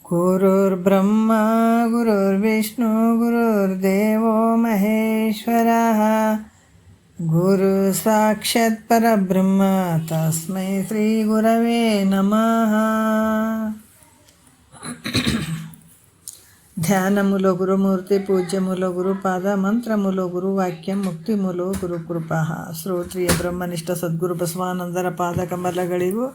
ಗುರುರ್ಬ್ರಹ್ಮ ಗುರುರ್ವಿಷ್ಣು ಗುರುರ್ದೇವೋ ಮಹೇಶ್ವರಃ ಗುರು ಸಾಕ್ಷಾತ್ ಪರಬ್ರಹ್ಮ ತಸ್ಮೈ ಶ್ರೀ ಗುರವೇ ನಮಃ. ಧ್ಯಾನ ಮೂಲ ಗುರುಮೂರ್ತಿ ಪೂಜ್ಯ ಮೂಲ ಗುರುಪಾದ ಮಂತ್ರ ಮೂಲ ಗುರುವಾಕ್ಯ ಮುಕ್ತಿ ಮೂಲ ಗುರುಕೃಪಾ. ಶ್ರೋತ್ರಿಯ ಬ್ರಹ್ಮನಿಷ್ಠ ಸದ್ಗುರು ಬಸವಾನಂದರ ಪಾದ ಕಮಲಗಳಿಗೂ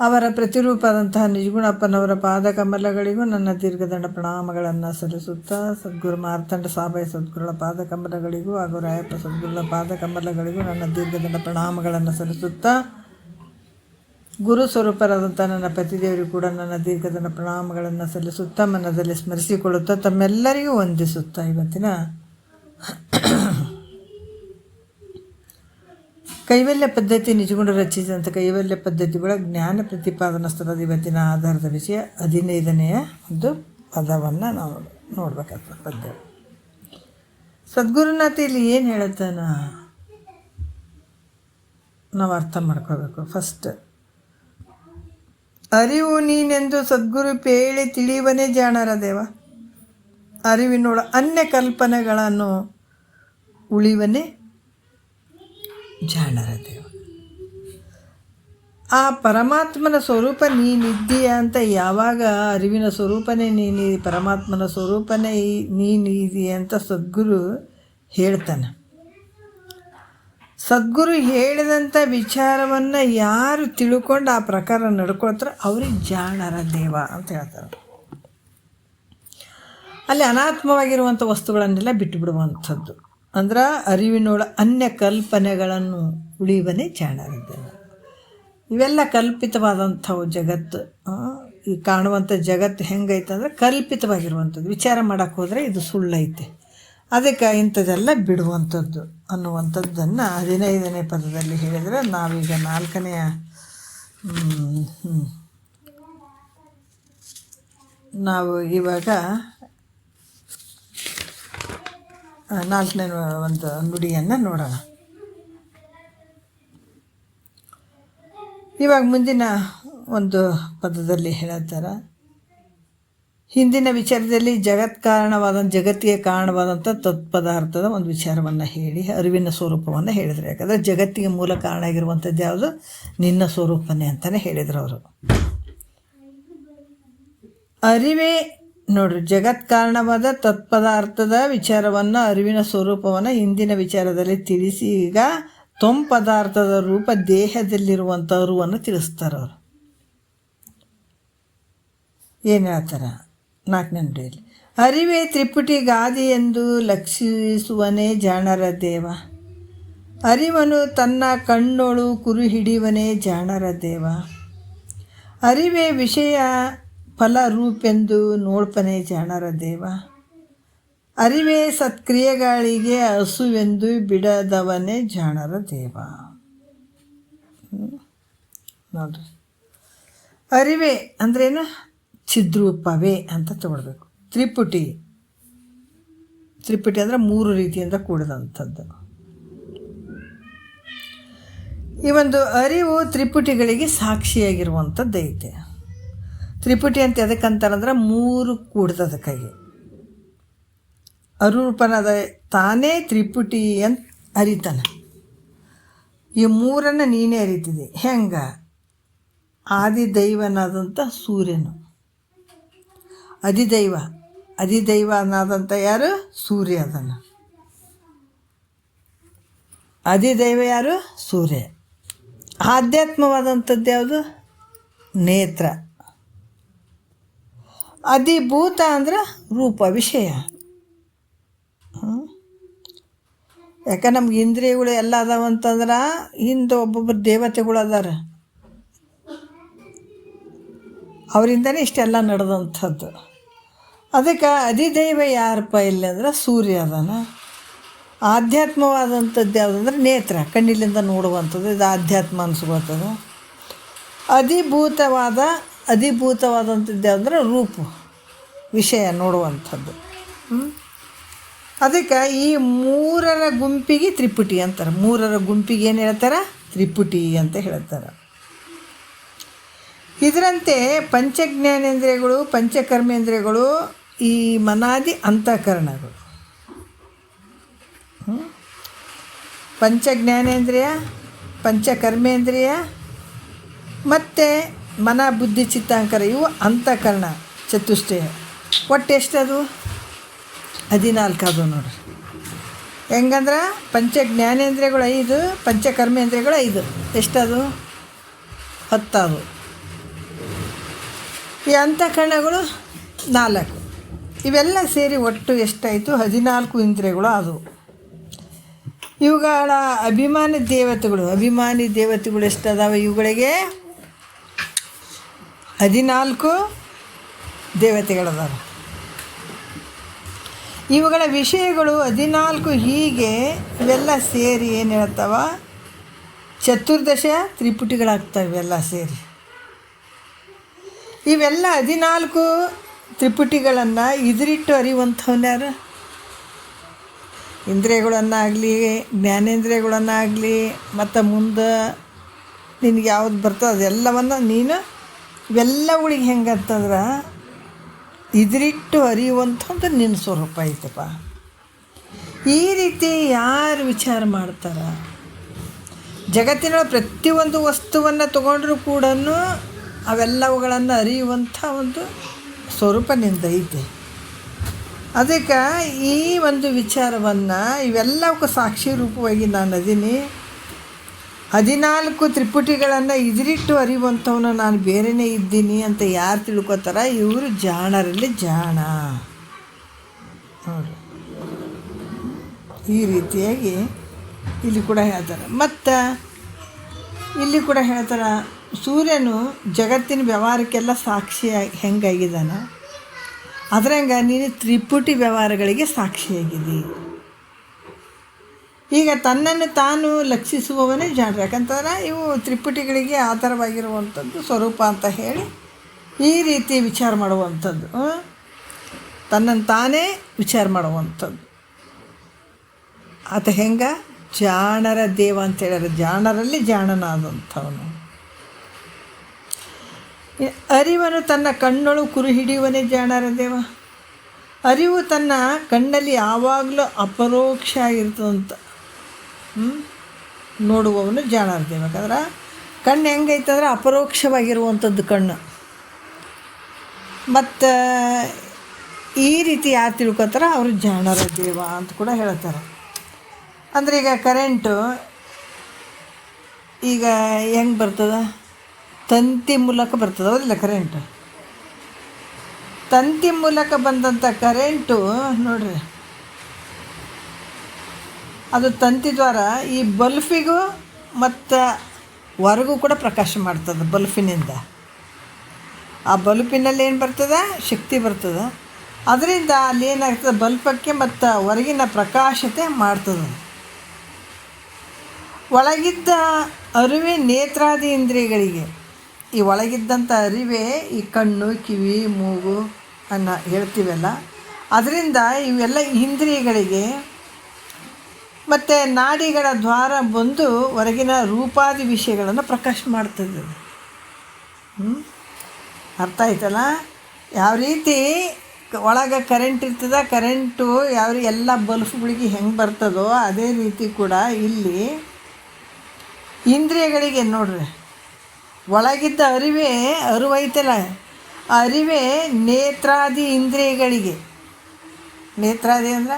ಅವರ ಪ್ರತಿರೂಪದಂತಹ ನಿಜಗುಣಪ್ಪನವರ ಪಾದ ಕಮಲಗಳಿಗೂ ನನ್ನ ದೀರ್ಘದಂಡ ಪ್ರಣಾಮಗಳನ್ನು ಸಲ್ಲಿಸುತ್ತಾ, ಸದ್ಗುರು ಮಾರ್ತಂಡ ಸಾಬಾಯಿ ಸದ್ಗುರುಗಳ ಪಾದ ಕಮಲಗಳಿಗೂ ಹಾಗೂ ರಾಯಪ್ಪ ಸದ್ಗುರುಗಳ ಪಾದ ಕಮಲಗಳಿಗೂ ನನ್ನ ದೀರ್ಘದಂಡ ಪ್ರಣಾಮಗಳನ್ನು ಸಲ್ಲಿಸುತ್ತಾ, ಗುರು ಸ್ವರೂಪರಾದಂಥ ನನ್ನ ಪತಿದೇವರಿಗೂ ಕೂಡ ನನ್ನ ದೀರ್ಘದಂಡ ಪ್ರಣಾಮಗಳನ್ನು ಸಲ್ಲಿಸುತ್ತಾ, ಮನದಲ್ಲಿ ಸ್ಮರಿಸಿಕೊಳ್ಳುತ್ತಾ, ತಮ್ಮೆಲ್ಲರಿಗೂ ವಂದಿಸುತ್ತಾ ಇವತ್ತಿನ ಕೈವಲ್ಯ ಪದ್ಧತಿ ನಿಜಗುಣ ರಚಿಸಿದಂಥ ಕೈವಲ್ಯ ಪದ್ಧತಿಗಳ ಜ್ಞಾನ ಪ್ರತಿಪಾದನಾ ಸ್ಥಳದ ಇವತ್ತಿನ ಆಧಾರದ ವಿಷಯ 15ನೆಯ ಒಂದು ಪದವನ್ನು ನಾವು ನೋಡ್ಬೇಕಾಗ್ತದೆ. ಪದ್ಯ ಸದ್ಗುರುನಾಥ ಇಲ್ಲಿ ಏನು ಹೇಳುತ್ತಾನ ನಾವು ಅರ್ಥ ಮಾಡ್ಕೋಬೇಕು. ಫಸ್ಟ್, ಅರಿವು ನೀನೆಂದು ಸದ್ಗುರು ಪೇಳಿ ತಿಳಿವನೇ ಜಾಣರ ದೇವ. ಅರಿವಿನೊಳ ಅನ್ಯ ಕಲ್ಪನೆಗಳನ್ನು ಉಳಿವನೇ ಜಾಣರ ದೇವ. ಆ ಪರಮಾತ್ಮನ ಸ್ವರೂಪ ನೀನಿದ್ದೀಯ ಅಂತ ಯಾವಾಗ ಅರಿವಿನ ಸ್ವರೂಪನೇ ನೀನು, ಪರಮಾತ್ಮನ ಸ್ವರೂಪನೇ ನೀನಿದೆಯ ಅಂತ ಸದ್ಗುರು ಹೇಳ್ತಾನೆ. ಸದ್ಗುರು ಹೇಳಿದಂಥ ವಿಚಾರವನ್ನು ಯಾರು ತಿಳ್ಕೊಂಡು ಆ ಪ್ರಕಾರ ನಡ್ಕೊಳ್ತಾರೆ ಅವ್ರಿಗೆ ಜಾಣರ ದೇವ ಅಂತ ಹೇಳ್ತಾರೆ. ಅಲ್ಲಿ ಅನಾತ್ಮವಾಗಿರುವಂಥ ವಸ್ತುಗಳನ್ನೆಲ್ಲ ಬಿಟ್ಟು ಬಿಡುವಂಥದ್ದು. ಅಂದ್ರೆ ಅರಿವಿನೊಳ ಅನ್ಯ ಕಲ್ಪನೆಗಳನ್ನು ಉಳಿವನೇ ಜಾಣರ ದೇವ. ಇವೆಲ್ಲ ಕಲ್ಪಿತವಾದಂಥವು. ಜಗತ್ತು, ಈ ಕಾಣುವಂಥ ಜಗತ್ತು ಹೆಂಗೈತೆ ಅಂದರೆ ಕಲ್ಪಿತವಾಗಿರುವಂಥದ್ದು. ವಿಚಾರ ಮಾಡೋಕ್ಕೆ ಹೋದರೆ ಇದು ಸುಳ್ಳೈತೆ, ಅದಕ್ಕೆ ಇಂಥದ್ದೆಲ್ಲ ಬಿಡುವಂಥದ್ದು ಅನ್ನುವಂಥದ್ದನ್ನು 15ನೇ ಪದದಲ್ಲಿ ಹೇಳಿದರೆ, ನಾವೀಗ 4ನೆಯ ನಾವು ಇವಾಗ 4ನೇ ಒಂದು ನುಡಿಯನ್ನು ನೋಡೋಣ. ಇವಾಗ ಮುಂದಿನ ಒಂದು ಪದದಲ್ಲಿ ಹೇಳ್ತಾರೆ, ಹಿಂದಿನ ವಿಚಾರದಲ್ಲಿ ಜಗತ್ತಿಗೆ ಕಾರಣವಾದಂಥ ತತ್ಪದಾರ್ಥದ ಒಂದು ವಿಚಾರವನ್ನು ಹೇಳಿ ಅರಿವಿನ ಸ್ವರೂಪವನ್ನು ಹೇಳಿದರು. ಯಾಕಂದರೆ ಜಗತ್ತಿಗೆ ಮೂಲ ಕಾರಣ ಆಗಿರುವಂಥದ್ದು ಯಾವುದು? ನಿನ್ನ ಸ್ವರೂಪನೇ ಅಂತಲೇ ಹೇಳಿದರು ಅವರು. ಅರಿವೇ ನೋಡ್ರಿ, ಜಗತ್ ಕಾರಣವಾದ ತತ್ಪದಾರ್ಥದ ವಿಚಾರವನ್ನು, ಅರಿವಿನ ಸ್ವರೂಪವನ್ನು ಹಿಂದಿನ ವಿಚಾರದಲ್ಲಿ ತಿಳಿಸಿ ಈಗ ಪದಾರ್ಥದ ರೂಪ ದೇಹದಲ್ಲಿರುವಂಥ ಅರಿವನ್ನು ತಿಳಿಸ್ತಾರೆ ಅವರು. ಏನು ಹೇಳ್ತಾರೆ 4ನೇ ನುಡಿಯಲ್ಲಿ? ಅರಿವೇ ತ್ರಿಪುಟಿ ಗಾದಿ ಎಂದು ಲಕ್ಷಿಸುವನೇ ಜಾಣರ ದೇವ. ಅರಿವನು ತನ್ನ ಕಣ್ಣೊಳು ಕುರು ಹಿಡಿಯುವನೇ ಜಾಣರ ದೇವ. ಅರಿವೇ ವಿಷಯ ಫಲ ರೂಪೆಂದು ನೋಡ್ಪನೆ ಜಾಣರ ದೇವ. ಅರಿವೇ ಸತ್ಕ್ರಿಯೆಗಳಿಗೆ ಹಸುವೆಂದು ಬಿಡದವನೇ ಜಾಣರ ದೇವ. ನೋಡ್ರಿ, ಅರಿವೇ ಅಂದ್ರೇನು? ಚಿದ್ರೂಪವೇ ಅಂತ ತಗೊಳ್ಬೇಕು. ತ್ರಿಪುಟಿ ಅಂದರೆ 3 ರೀತಿಯಿಂದ ಕೂಡಿದಂಥದ್ದು. ಈ ಒಂದು ಅರಿವು ತ್ರಿಪುಟಿಗಳಿಗೆ ಸಾಕ್ಷಿಯಾಗಿರುವಂಥದ್ದು ಐತೆ. ತ್ರಿಪುಟಿ ಅಂತ ಎದಕ್ಕಂತಾರಂದ್ರೆ 3 ಕೂಡ್ದದಕ್ಕಾಗಿ. ಅರೂಪನಾದ ತಾನೇ ತ್ರಿಪುಟಿ ಅಂತ ಅರಿತಾನೆ. ಈ 3 ನೀನೇ ಅರಿತಿದೆ. ಹೆಂಗೆ? ಆದಿದೈವನಾದಂಥ ಸೂರ್ಯನು, ಅಧಿದೈವನಾದಂಥ ಯಾರು? ಸೂರ್ಯ ಅದನ್ನು. ಅಧಿದೈವ ಯಾರು? ಸೂರ್ಯ. ಆಧ್ಯಾತ್ಮವಾದಂಥದ್ದು ಯಾವುದು? ನೇತ್ರ. ಅಧಿಭೂತ ಅಂದ್ರೆ ರೂಪ, ವಿಷಯ. ಯಾಕೆ ನಮ್ಗೆ ಇಂದ್ರಿಯಗಳು ಎಲ್ಲ ಅದಾವಂತಂದ್ರೆ ಹಿಂದೆ ಒಬ್ಬೊಬ್ಬರು ದೇವತೆಗಳು ಅದಾರ, ಅವರಿಂದನೇ ಇಷ್ಟೆಲ್ಲ ನಡೆದಂಥದ್ದು. ಅದಕ್ಕೆ ಅಧಿದೈವ ಯಾರಪ್ಪ ಇಲ್ಲ ಅಂದ್ರೆ ಸೂರ್ಯ ಅದಾನ. ಆಧ್ಯಾತ್ಮವಾದಂಥದ್ದು ಯಾವುದಂದ್ರೆ ನೇತ್ರ, ಕಣ್ಣಿಲಿಂದ ನೋಡುವಂಥದ್ದು, ಇದು ಆಧ್ಯಾತ್ಮ ಅನಿಸ್ಕೊಳ್ತದೆ. ಅಧಿಭೂತವಾದಂಥದ್ದು ಯಾವುದಂದ್ರೆ ರೂಪ, ವಿಷಯ ನೋಡುವಂಥದ್ದು. ಅದಕ್ಕೆ ಈ ಮೂರರ ಗುಂಪಿಗೆ ತ್ರಿಪುಟಿ ಅಂತಾರೆ. ಮೂರರ ಗುಂಪಿಗೆ ಏನು ಹೇಳ್ತಾರೆ? ತ್ರಿಪುಟಿ ಅಂತ ಹೇಳ್ತಾರೆ. ಇದರಂತೆ ಪಂಚಜ್ಞಾನೇಂದ್ರಿಯಗಳು, ಪಂಚಕರ್ಮೇಂದ್ರಿಯಗಳು ಈ ಮನಾದಿ ಅಂತಃಕರಣಗಳು. ಪಂಚಜ್ಞಾನೇಂದ್ರಿಯ, ಪಂಚಕರ್ಮೇಂದ್ರಿಯ ಮತ್ತು ಮನ ಬುದ್ಧಿ ಚಿತ್ತಾಂಕರ ಇವು ಅಂತಃಕರಣ ಚತುಷ್ಟಯ. ಒಟ್ಟು ಎಷ್ಟದು? 14 ಅದು ನೋಡ್ರಿ. ಹೆಂಗಂದ್ರೆ ಪಂಚಜ್ಞಾನೇಂದ್ರಿಯಗಳು 5, ಪಂಚಕರ್ಮೇಂದ್ರಿಯಗಳು 5, ಎಷ್ಟದು? 10 ಅದು. ಈ ಅಂತಃಕರಣಗಳು 4. ಇವೆಲ್ಲ ಸೇರಿ ಒಟ್ಟು ಎಷ್ಟಾಯಿತು? 14 ಇಂದ್ರಿಯಗಳು ಅದು. ಇವುಗಳ ಅಭಿಮಾನಿ ದೇವತೆಗಳು ಎಷ್ಟದಾವೆ? ಇವುಗಳಿಗೆ 14 ದೇವತೆಗಳದಾವೆ. ಇವುಗಳ ವಿಷಯಗಳು 14. ಹೀಗೆ ಇವೆಲ್ಲ ಸೇರಿ ಏನು ಹೇಳ್ತಾವ? ಚತುರ್ದಶ ತ್ರಿಪುಟಿಗಳಾಗ್ತವೆ ಇವೆಲ್ಲ ಸೇರಿ. ಇವೆಲ್ಲ 14 ತ್ರಿಪುಟಿಗಳನ್ನು ಇದಿರಿಟ್ಟು ಅರಿಯುವಂಥವನ್ಯಾರು? ಇಂದ್ರಿಯಗಳನ್ನಾಗಲಿ, ಜ್ಞಾನೇಂದ್ರಿಯಗಳನ್ನಾಗಲಿ, ಮತ್ತು ಮುಂದೆ ನಿನಗೆ ಯಾವ್ದು ಬರ್ತದೆ ಅದೆಲ್ಲವನ್ನು ನೀನು ಇವೆಲ್ಲಗಳಿಗೆ ಹೆಂಗಂತಂದ್ರೆ ಇದಿರಿಟ್ಟು ಅರಿಯುವಂಥದ್ದು ನಿನ್ನ ಸ್ವರೂಪ ಐತಪ್ಪ. ಈ ರೀತಿ ಯಾರು ವಿಚಾರ ಮಾಡ್ತಾರೆ? ಜಗತ್ತಿನ ಪ್ರತಿಯೊಂದು ವಸ್ತುವನ್ನು ತಗೊಂಡ್ರೂ ಕೂಡ ಅವೆಲ್ಲವುಗಳನ್ನು ಅರಿಯುವಂಥ ಒಂದು ಸ್ವರೂಪ ನಿಂದೈತೆ. ಅದಕ್ಕೆ ಈ ಒಂದು ವಿಚಾರವನ್ನು ಇವೆಲ್ಲವಕ್ಕೂ ಸಾಕ್ಷಿ ರೂಪವಾಗಿ ನಾನು ಅದೀನಿ. 14 ತ್ರಿಪುಟಿಗಳನ್ನು ಇದಿರಿಟ್ಟು ಅರಿಯುವಂಥವನು ನಾನು ಬೇರೆಯೇ ಇದ್ದೀನಿ ಅಂತ ಯಾರು ತಿಳ್ಕೊತಾರ ಇವರು ಜಾಣರಲ್ಲಿ ಜಾಣ. ನೋಡಿ, ಈ ರೀತಿಯಾಗಿ ಇಲ್ಲಿ ಕೂಡ ಹೇಳ್ತಾರೆ. ಮತ್ತು ಇಲ್ಲಿ ಕೂಡ ಹೇಳ್ತಾರೆ, ಸೂರ್ಯನು ಜಗತ್ತಿನ ವ್ಯವಹಾರಕ್ಕೆಲ್ಲ ಸಾಕ್ಷಿಯಾಗಿ ಹೆಂಗಾಗಿದ್ದಾನ ಅದ್ರಂಗ ನೀನು ತ್ರಿಪುಟಿ ವ್ಯವಹಾರಗಳಿಗೆ ಸಾಕ್ಷಿಯಾಗಿದ್ದಿ. ಈಗ ತನ್ನನ್ನು ತಾನು ಲಕ್ಷಿಸುವವನೇ ಜಾಣರು. ಯಾಕಂತಂದ್ರೆ ಇವು ತ್ರಿಪುಟಿಗಳಿಗೆ ಆಧಾರವಾಗಿರುವಂಥದ್ದು ಸ್ವರೂಪ ಅಂತ ಹೇಳಿ ಈ ರೀತಿ ವಿಚಾರ ಮಾಡುವಂಥದ್ದು, ತನ್ನನ್ನು ತಾನೇ ವಿಚಾರ ಮಾಡುವಂಥದ್ದು. ಆತ ಹೆಂಗೆ? ಜಾಣರ ದೇವ ಅಂತ ಹೇಳ್ಯಾರ. ಜಾಣರಲ್ಲಿ ಜಾಣನಾದಂಥವನು. ಅರಿವನು ತನ್ನ ಕಣ್ಣೊಳು ಕುರು ಹಿಡಿಯುವನೇ ಜಾಣರ ದೇವ. ಅರಿವು ತನ್ನ ಕಣ್ಣಲ್ಲಿ ಯಾವಾಗಲೂ ಅಪರೋಕ್ಷ ಆಗಿರ್ತದಂತ ನೋಡುವವನು ಜಾಣರ ದೇವ. ಯಾಕಂದ್ರೆ ಕಣ್ಣು ಹೆಂಗೈತಂದ್ರೆ ಅಪರೋಕ್ಷವಾಗಿರುವಂಥದ್ದು ಕಣ್ಣು. ಮತ್ತು ಈ ರೀತಿ ಯಾರು ತಿಳ್ಕೊತಾರ ಅವರು ಜಾಣರ ದೇವ ಅಂತ ಕೂಡ ಹೇಳ್ತಾರೆ. ಅಂದರೆ ಈಗ ಕರೆಂಟು ಈಗ ಹೆಂಗೆ ಬರ್ತದೆ? ತಂತಿ ಮೂಲಕ ಬರ್ತದೆ, ಹೌದಿಲ್ಲ? ಕರೆಂಟು ತಂತಿ ಮೂಲಕ ಬಂದಂಥ ಕರೆಂಟು ನೋಡ್ರಿ, ಅದು ತಂತಿ ದ್ವಾರ ಈ ಬಲ್ಫಿಗೂ ಮತ್ತು ಹೊರಗೂ ಕೂಡ ಪ್ರಕಾಶ ಮಾಡ್ತದೆ. ಬಲ್ಫಿನಿಂದ ಆ ಬಲ್ಪಿನಲ್ಲಿ ಏನು ಬರ್ತದೆ? ಶಕ್ತಿ ಬರ್ತದೆ. ಅದರಿಂದ ಅಲ್ಲಿ ಏನಾಗ್ತದೆ? ಬಲ್ಪಕ್ಕೆ ಮತ್ತು ಹೊರಗಿನ ಪ್ರಕಾಶತೆ ಮಾಡ್ತದೆ. ಒಳಗಿದ್ದ ಅರಿವೇ ನೇತ್ರಾದಿ ಇಂದ್ರಿಯಗಳಿಗೆ. ಈ ಒಳಗಿದ್ದಂಥ ಅರಿವೇ ಈ ಕಣ್ಣು, ಕಿವಿ, ಮೂಗು ಹೇಳ್ತೀವಲ್ಲ, ಅದರಿಂದ ಇವೆಲ್ಲ ಇಂದ್ರಿಯಗಳಿಗೆ ಮತ್ತು ನಾಡಿಗಳ ದ್ವಾರ ಬಂದು ಹೊರಗಿನ ರೂಪಾದಿ ವಿಷಯಗಳನ್ನು ಪ್ರಕಾಶ ಮಾಡ್ತದೆ. ಅರ್ಥ ಆಯ್ತಲ್ಲ? ಯಾವ ರೀತಿ ಒಳಗೆ ಕರೆಂಟ್ ಇರ್ತದೆ, ಕರೆಂಟು ಯಾವ ಎಲ್ಲ ಬಲ್ಫ್ಗಳಿಗೆ ಹೆಂಗೆ ಬರ್ತದೋ ಅದೇ ರೀತಿ ಕೂಡ ಇಲ್ಲಿ ಇಂದ್ರಿಯಗಳಿಗೆ ನೋಡ್ರಿ, ಒಳಗಿದ್ದ ಅರಿವೇ ಅರಿವೈತಲ್ಲ, ಅರಿವೇ ನೇತ್ರಾದಿ ಇಂದ್ರಿಯಗಳಿಗೆ. ನೇತ್ರಾದಿ ಅಂದರೆ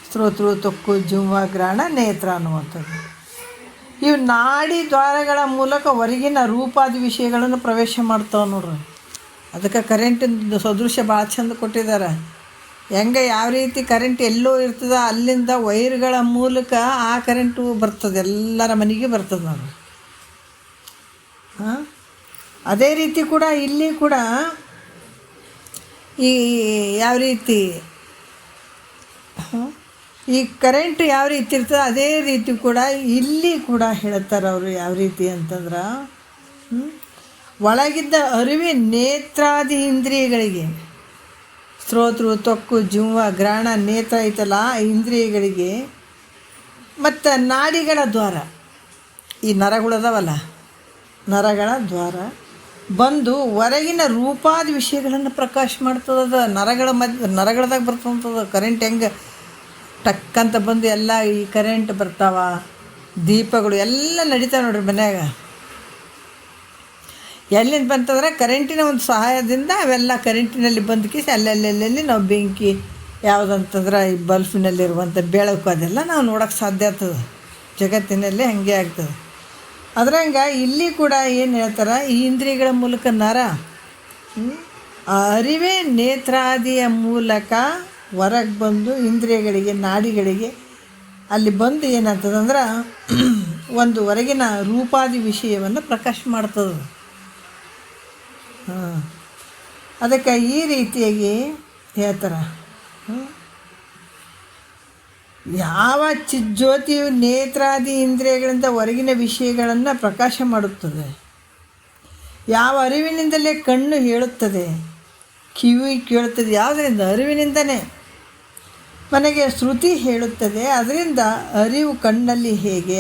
ಶ್ರೋತೃ, ತೊಕ್ಕು, ಜಿಹ್ವ, ಗ್ರಹಣ, ನೇತ್ರ ಅನ್ನುವಂಥದ್ದು. ಇವು ನಾಡಿ ದ್ವಾರಗಳ ಮೂಲಕ ಹೊರಗಿನ ರೂಪಾದಿ ವಿಷಯಗಳನ್ನು ಪ್ರವೇಶ ಮಾಡ್ತಾವೆ ನೋಡ್ರಿ. ಅದಕ್ಕೆ ಕರೆಂಟಿನ ಸದೃಶ್ಯ ಭಾಳ ಚಂದ ಕೊಟ್ಟಿದ್ದಾರೆ. ಹೆಂಗೆ ಯಾವ ರೀತಿ ಕರೆಂಟ್ ಎಲ್ಲೋ ಇರ್ತದೆ ಅಲ್ಲಿಂದ ವೈರ್ಗಳ ಮೂಲಕ ಆ ಕರೆಂಟು ಬರ್ತದೆ, ಎಲ್ಲರ ಮನೆಗೆ ಬರ್ತದೆ ನೋಡ್ರಿ. ಅದೇ ರೀತಿ ಕೂಡ ಇಲ್ಲಿ ಕೂಡ ಈ ಯಾವ ರೀತಿ ಈ ಕರೆಂಟ್ ಯಾವ ರೀತಿ ಇರ್ತದೆ ಅದೇ ರೀತಿ ಕೂಡ ಇಲ್ಲಿ ಕೂಡ ಹೇಳ್ತಾರೆ ಅವರು. ಯಾವ ರೀತಿ ಅಂತಂದ್ರೆ ಒಳಗಿದ್ದ ಅರಿವೆ ನೇತ್ರಾದಿ ಇಂದ್ರಿಯಗಳಿಗೆ, ಶ್ರೋತೃ, ತ್ವಕ್ಕು, ಜಿಹ್ವ, ಘ್ರಾಣ, ನೇತ್ರ ಐತಲ್ಲ ಇಂದ್ರಿಯಗಳಿಗೆ, ಮತ್ತು ನಾಡಿಗಳ ದ್ವಾರ, ಈ ನರಗಳದವಲ್ಲ ನರಗಳ ದ್ವಾರ ಬಂದು ಹೊರಗಿನ ರೂಪಾದಿ ವಿಷಯಗಳನ್ನು ಪ್ರಕಾಶ ಮಾಡ್ತದ. ನರಗಳದಾಗ ಬರ್ತಂಥದ್ದು ಕರೆಂಟ್ ಹೆಂಗೆ ಟಕ್ಕಂತ ಬಂದು ಎಲ್ಲ ಈ ಕರೆಂಟ್ ಬರ್ತಾವ, ದೀಪಗಳು ಎಲ್ಲ ನಡೀತಾವೆ ನೋಡ್ರಿ ಮನ್ಯಾಗ. ಎಲ್ಲಿಂದ ಬಂತಂದ್ರೆ ಕರೆಂಟಿನ ಒಂದು ಸಹಾಯದಿಂದ ಅವೆಲ್ಲ ಕರೆಂಟಿನಲ್ಲಿ ಬಂದು ಅಲ್ಲೆಲ್ಲೆಲ್ಲಿ ನಾವು ಬೆಂಕಿ ಯಾವುದಂತಂದ್ರೆ ಈ ಬಲ್ಫಿನಲ್ಲಿರುವಂಥ ಬೆಳಕು ಅದೆಲ್ಲ ನಾವು ನೋಡೋಕ್ಕೆ ಸಾಧ್ಯ ಆಗ್ತದೆ. ಜಗತ್ತಿನಲ್ಲಿ ಹಾಗೆ ಆಗ್ತದೆ. ಅದ್ರಂಗೆ ಇಲ್ಲಿ ಕೂಡ ಏನು ಹೇಳ್ತಾರೆ, ಈ ಇಂದ್ರಿಯಗಳ ಮೂಲಕ ನರ ಅರಿವೇ ನೇತ್ರಾದಿಯ ಮೂಲಕ ಹೊರಗೆ ಬಂದು ಇಂದ್ರಿಯಗಳಿಗೆ, ನಾಡಿಗಳಿಗೆ ಅಲ್ಲಿ ಬಂದು ಏನಾಗ್ತದಂದ್ರೆ ಒಂದು ಹೊರಗಿನ ರೂಪಾದಿ ವಿಷಯವನ್ನು ಪ್ರಕಾಶ ಮಾಡ್ತದೆ. ಅದಕ್ಕೆ ಈ ರೀತಿಯಾಗಿ ಹೇಳ್ತಾರೆ, ಯಾವ ಚಿಜ್ಯೋತಿಯು ನೇತ್ರಾದಿ ಇಂದ್ರಿಯಗಳಿಂದ ಹೊರಗಿನ ವಿಷಯಗಳನ್ನು ಪ್ರಕಾಶ ಮಾಡುತ್ತದೆ, ಯಾವ ಅರಿವಿನಿಂದಲೇ ಕಣ್ಣು ಹೇಳುತ್ತದೆ, ಕಿವಿ ಕೇಳುತ್ತದೆ, ಯಾವುದರಿಂದ ಅರಿವಿನಿಂದನೇ, ಮನೆಗೆ ಶ್ರುತಿ ಹೇಳುತ್ತದೆ, ಅದರಿಂದ ಅರಿವು ಕಣ್ಣಲ್ಲಿ ಹೇಗೆ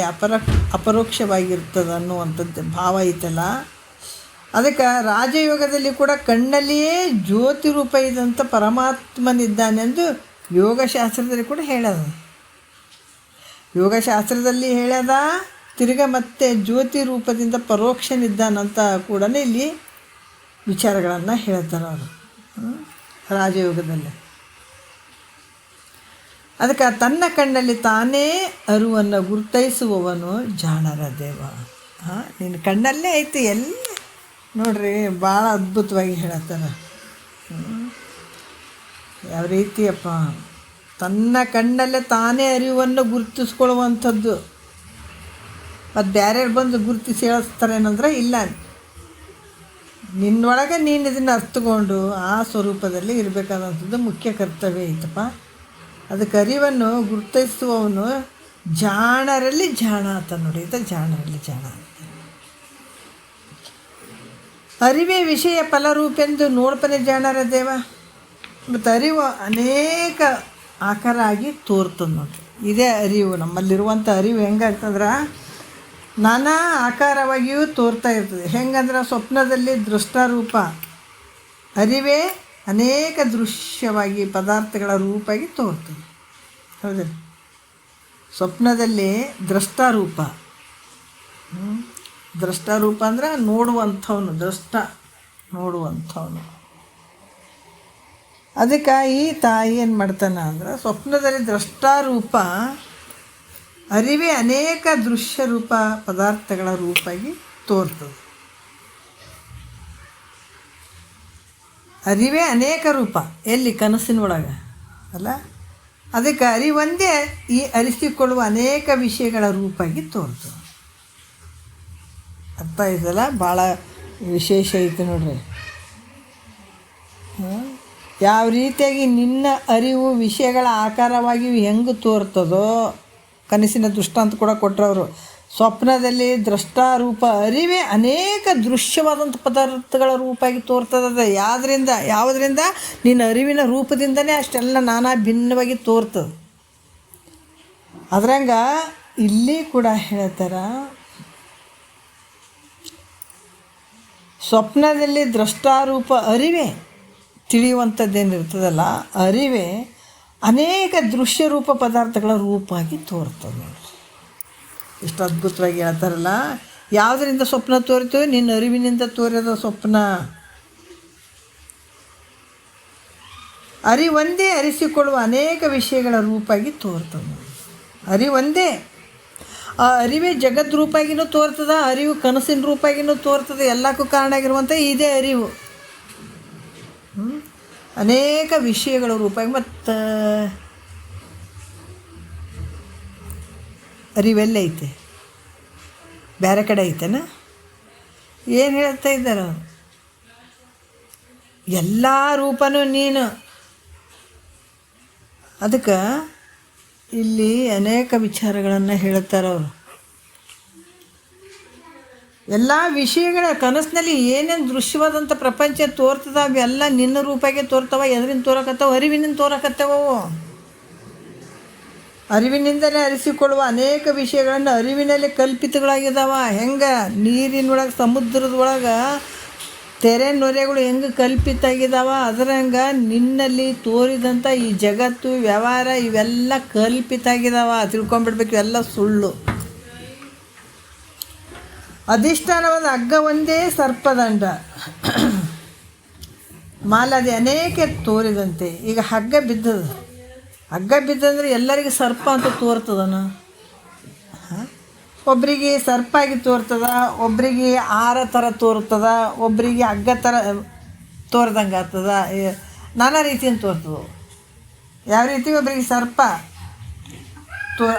ಅಪರೋಕ್ಷವಾಗಿರ್ತದೆ ಅನ್ನುವಂಥದ್ದು ಭಾವ ಐತಲ್ಲ. ಅದಕ್ಕೆ ರಾಜಯೋಗದಲ್ಲಿ ಕೂಡ ಕಣ್ಣಲ್ಲಿಯೇ ಜ್ಯೋತಿ ರೂಪ ಇದ್ದಂಥ ಪರಮಾತ್ಮನಿದ್ದಾನೆಂದು ಯೋಗಶಾಸ್ತ್ರದಲ್ಲಿ ಕೂಡ ಹೇಳೋದು. ಯೋಗಶಾಸ್ತ್ರದಲ್ಲಿ ಹೇಳ್ಯದ, ತಿರ್ಗ ಮತ್ತೆ ಜ್ಯೋತಿ ರೂಪದಿಂದ ಪರೋಕ್ಷನಿದ್ದಾನಂತ ಕೂಡ ಇಲ್ಲಿ ವಿಚಾರಗಳನ್ನು ಹೇಳ್ತಾರೆ ಅವರು ರಾಜಯೋಗದಲ್ಲಿ. ಅದಕ್ಕೆ ತನ್ನ ಕಣ್ಣಲ್ಲಿ ತಾನೇ ಅರಿವನ್ನು ಗುರ್ತೈಸುವವನು ಜಾಣರ ದೇವ. ನಿನ್ನ ಕಣ್ಣಲ್ಲೇ ಐತಿ ಎಲ್ಲ ನೋಡ್ರಿ, ಭಾಳ ಅದ್ಭುತವಾಗಿ ಹೇಳತ್ತಾರ. ಯಾವ ರೀತಿಯಪ್ಪ, ತನ್ನ ಕಣ್ಣಲ್ಲೇ ತಾನೇ ಅರಿವನ್ನು ಗುರುತಿಸ್ಕೊಳ್ಳುವಂಥದ್ದು. ಮತ್ತು ಬೇರೆಯವ್ರು ಬಂದು ಗುರುತಿಸಿ ಹೇಳಿಸ್ತಾರೆ ಏನಂದ್ರೆ ಇಲ್ಲ, ನಿನ್ನೊಳಗೆ ನೀನು ಇದನ್ನು ಅರ್ಥಕೊಂಡು ಆ ಸ್ವರೂಪದಲ್ಲಿ ಇರಬೇಕಾದಂಥದ್ದು ಮುಖ್ಯ ಕರ್ತವ್ಯ ಐತಪ್ಪ. ಅದಕ್ಕೆ ಅರಿವನ್ನು ಗುರುತಿಸುವವನು ಜಾಣರಲ್ಲಿ ಜಾಣ ಅಂತ ನೋಡಿ. ಇದು ಜಾಣರಲ್ಲಿ ಜಾಣ ಅಂತ. ಅರಿವೇ ವಿಷಯ ಫಲರೂಪೆಂದು ನೋಡ್ಪನೆ ಜಾಣರ ದೇವ. ಮತ್ತು ಅರಿವು ಅನೇಕ ಆಕಾರ ಆಗಿ ತೋರ್ತದೆ ನೋಡ್ರಿ. ಇದೇ ಅರಿವು, ನಮ್ಮಲ್ಲಿರುವಂಥ ಅರಿವು ಹೆಂಗಾಗ್ತಂದ್ರೆ ನಾನಾ ಆಕಾರವಾಗಿಯೂ ತೋರ್ತಾ ಇರ್ತದೆ. ಹೆಂಗಂದ್ರೆ ಸ್ವಪ್ನದಲ್ಲಿ ದೃಷ್ಟಾರೂಪ ಅರಿವೇ ಅನೇಕ ದೃಶ್ಯವಾಗಿ ಪದಾರ್ಥಗಳ ರೂಪಾಗಿ ತೋರ್ತದೆ. ಹೌದಿಲ್ಲ? ಸ್ವಪ್ನದಲ್ಲಿ ದ್ರಷ್ಟಾರೂಪ, ದ್ರಷ್ಟಾರೂಪ ಅಂದ್ರೆ ನೋಡುವಂಥವನು, ನೋಡುವಂಥವನು. ಅದಕ್ಕೆ ಈ ತಾಯಿ ಏನು ಮಾಡ್ತಾನೆ ಅಂದ್ರೆ ಸ್ವಪ್ನದಲ್ಲಿ ದ್ರಷ್ಟಾರೂಪ ಅರಿವೇ ಅನೇಕ ದೃಶ್ಯ ರೂಪ ಪದಾರ್ಥಗಳ ರೂಪಾಗಿ ತೋರ್ತದೆ. ಅರಿವೇ ಅನೇಕ ರೂಪ ಎಲ್ಲಿ ಕನಸಿನೊಳಗೆ ಅಲ್ಲ. ಅದಕ್ಕೆ ಅರಿವೊಂದೇ ಈ ಅರಿಸಿಕೊಳ್ಳುವ ಅನೇಕ ವಿಷಯಗಳ ರೂಪಾಗಿ ತೋರ್ತದೆ. ಅರ್ಥ ಆಯ್ತಲ್ಲ? ಭಾಳ ವಿಶೇಷ ಐತೆ ನೋಡ್ರಿ. ಯಾವ ರೀತಿಯಾಗಿ ನಿನ್ನ ಅರಿವು ವಿಷಯಗಳ ಆಕಾರವಾಗಿ ಹೆಂಗೆ ತೋರ್ತದೋ, ಕನಸಿನ ದೃಷ್ಟಾಂತ ಕೂಡ ಕೊಟ್ಟರವರು. ಸ್ವಪ್ನದಲ್ಲಿ ದ್ರಷ್ಟಾರೂಪ ಅರಿವೇ ಅನೇಕ ದೃಶ್ಯವಾದಂಥ ಪದಾರ್ಥಗಳ ರೂಪಾಗಿ ತೋರ್ತದೆ. ಯಾವುದರಿಂದ ನಿನ್ನ ಅರಿವಿನ ರೂಪದಿಂದನೇ ಅಷ್ಟೆಲ್ಲ ನಾನಾ ಭಿನ್ನವಾಗಿ ತೋರ್ತದೆ. ಅದ್ರಂಗ ಇಲ್ಲಿ ಕೂಡ ಹೇಳ್ತಾರ, ಸ್ವಪ್ನದಲ್ಲಿ ದ್ರಷ್ಟಾರೂಪ ಅರಿವೇ ತಿಳಿಯುವಂಥದ್ದೇನಿರ್ತದಲ್ಲ, ಅರಿವೇ ಅನೇಕ ದೃಶ್ಯರೂಪ ಪದಾರ್ಥಗಳ ರೂಪಾಗಿ ತೋರ್ತದೆ ನೋಡ್ರಿ. ಇಷ್ಟು ಅದ್ಭುತವಾಗಿ ಹೇಳ್ತಾರಲ್ಲ. ಯಾವುದರಿಂದ ಸ್ವಪ್ನ ತೋರಿತು? ನಿನ್ನ ಅರಿವಿನಿಂದ ತೋರಿದ ಸ್ವಪ್ನ. ಅರಿವೊಂದೇ ಅರಿಸಿಕೊಳ್ಳುವ ಅನೇಕ ವಿಷಯಗಳ ರೂಪಾಗಿ ತೋರ್ತದೆ. ಅರಿವೊಂದೇ, ಆ ಅರಿವೇ ಜಗದ್ ರೂಪಾಗಿನೂ ತೋರ್ತದ, ಅರಿವು ಕನಸಿನ ರೂಪಾಗಿನೂ ತೋರ್ತದೆ. ಎಲ್ಲಕ್ಕೂ ಕಾರಣ ಆಗಿರುವಂಥ ಇದೇ ಅರಿವು. ಅನೇಕ ವಿಷಯಗಳ ರೂಪಾಗಿ. ಮತ್ತು ಅರಿವೆಲ್ಲ ಐತೆ, ಬೇರೆ ಕಡೆ ಐತೆನ? ಏನು ಹೇಳ್ತಾ ಇದ್ದಾರೆ? ಎಲ್ಲ ರೂಪನೂ ನೀನು. ಅದಕ್ಕೆ ಇಲ್ಲಿ ಅನೇಕ ವಿಚಾರಗಳನ್ನು ಹೇಳ್ತಾರೆ ಅವರು. ಎಲ್ಲ ವಿಷಯಗಳ ಕನಸಿನಲ್ಲಿ ಏನೇನು ದೃಶ್ಯವಾದಂಥ ಪ್ರಪಂಚ ತೋರ್ತದ ಅವೆಲ್ಲ ನಿನ್ನ ರೂಪಾಗೆ ತೋರ್ತವ. ಎದರಿಂದ ತೋರಕತ್ತವ? ಅರಿವಿನಿಂದ ತೋರಕತ್ತವವು. ಅರಿವಿನಿಂದಲೇ ಅರಿಸಿಕೊಳ್ಳುವ ಅನೇಕ ವಿಷಯಗಳನ್ನು ಅರಿವಿನಲ್ಲೇ ಕಲ್ಪಿತಗಳಾಗಿದ್ದಾವ. ಹೆಂಗೆ ನೀರಿನೊಳಗೆ ಸಮುದ್ರದೊಳಗೆ ತೆರೆ ನೊರೆಗಳು ಹೆಂಗೆ ಕಲ್ಪಿತ ಆಗಿದ್ದಾವ, ಅದರಂಗೆ ನಿನ್ನಲ್ಲಿ ತೋರಿದಂಥ ಈ ಜಗತ್ತು ವ್ಯವಹಾರ ಇವೆಲ್ಲ ಕಲ್ಪಿತ ಆಗಿದ್ದಾವ. ತಿಳ್ಕೊಂಬಿಡ್ಬೇಕು, ಇವೆಲ್ಲ ಸುಳ್ಳು. ಅಧಿಷ್ಠಾನವಾದ ಹಗ್ಗ ಒಂದೇ ಸರ್ಪದಂಡ, ಮಾಲಾದಿ ಅನೇಕ ತೋರಿದಂತೆ. ಈಗ ಹಗ್ಗ ಬಿದ್ದಂದ್ರೆ ಎಲ್ಲರಿಗೂ ಸರ್ಪ ಅಂತ ತೋರ್ತದನ? ಒಬ್ಬರಿಗೆ ಸರ್ಪ ಆಗಿ ತೋರ್ತದ, ಒಬ್ಬರಿಗೆ ಆರ ಥರ ತೋರ್ತದ, ಒಬ್ಬರಿಗೆ ಹಗ್ಗ ಥರ ತೋರ್ದಂಗೆ ಆಗ್ತದ. ನಾನಾ ರೀತಿಯಿಂದ ತೋರ್ತದ. ಯಾವ ರೀತಿ? ಒಬ್ಬರಿಗೆ ಸರ್ಪ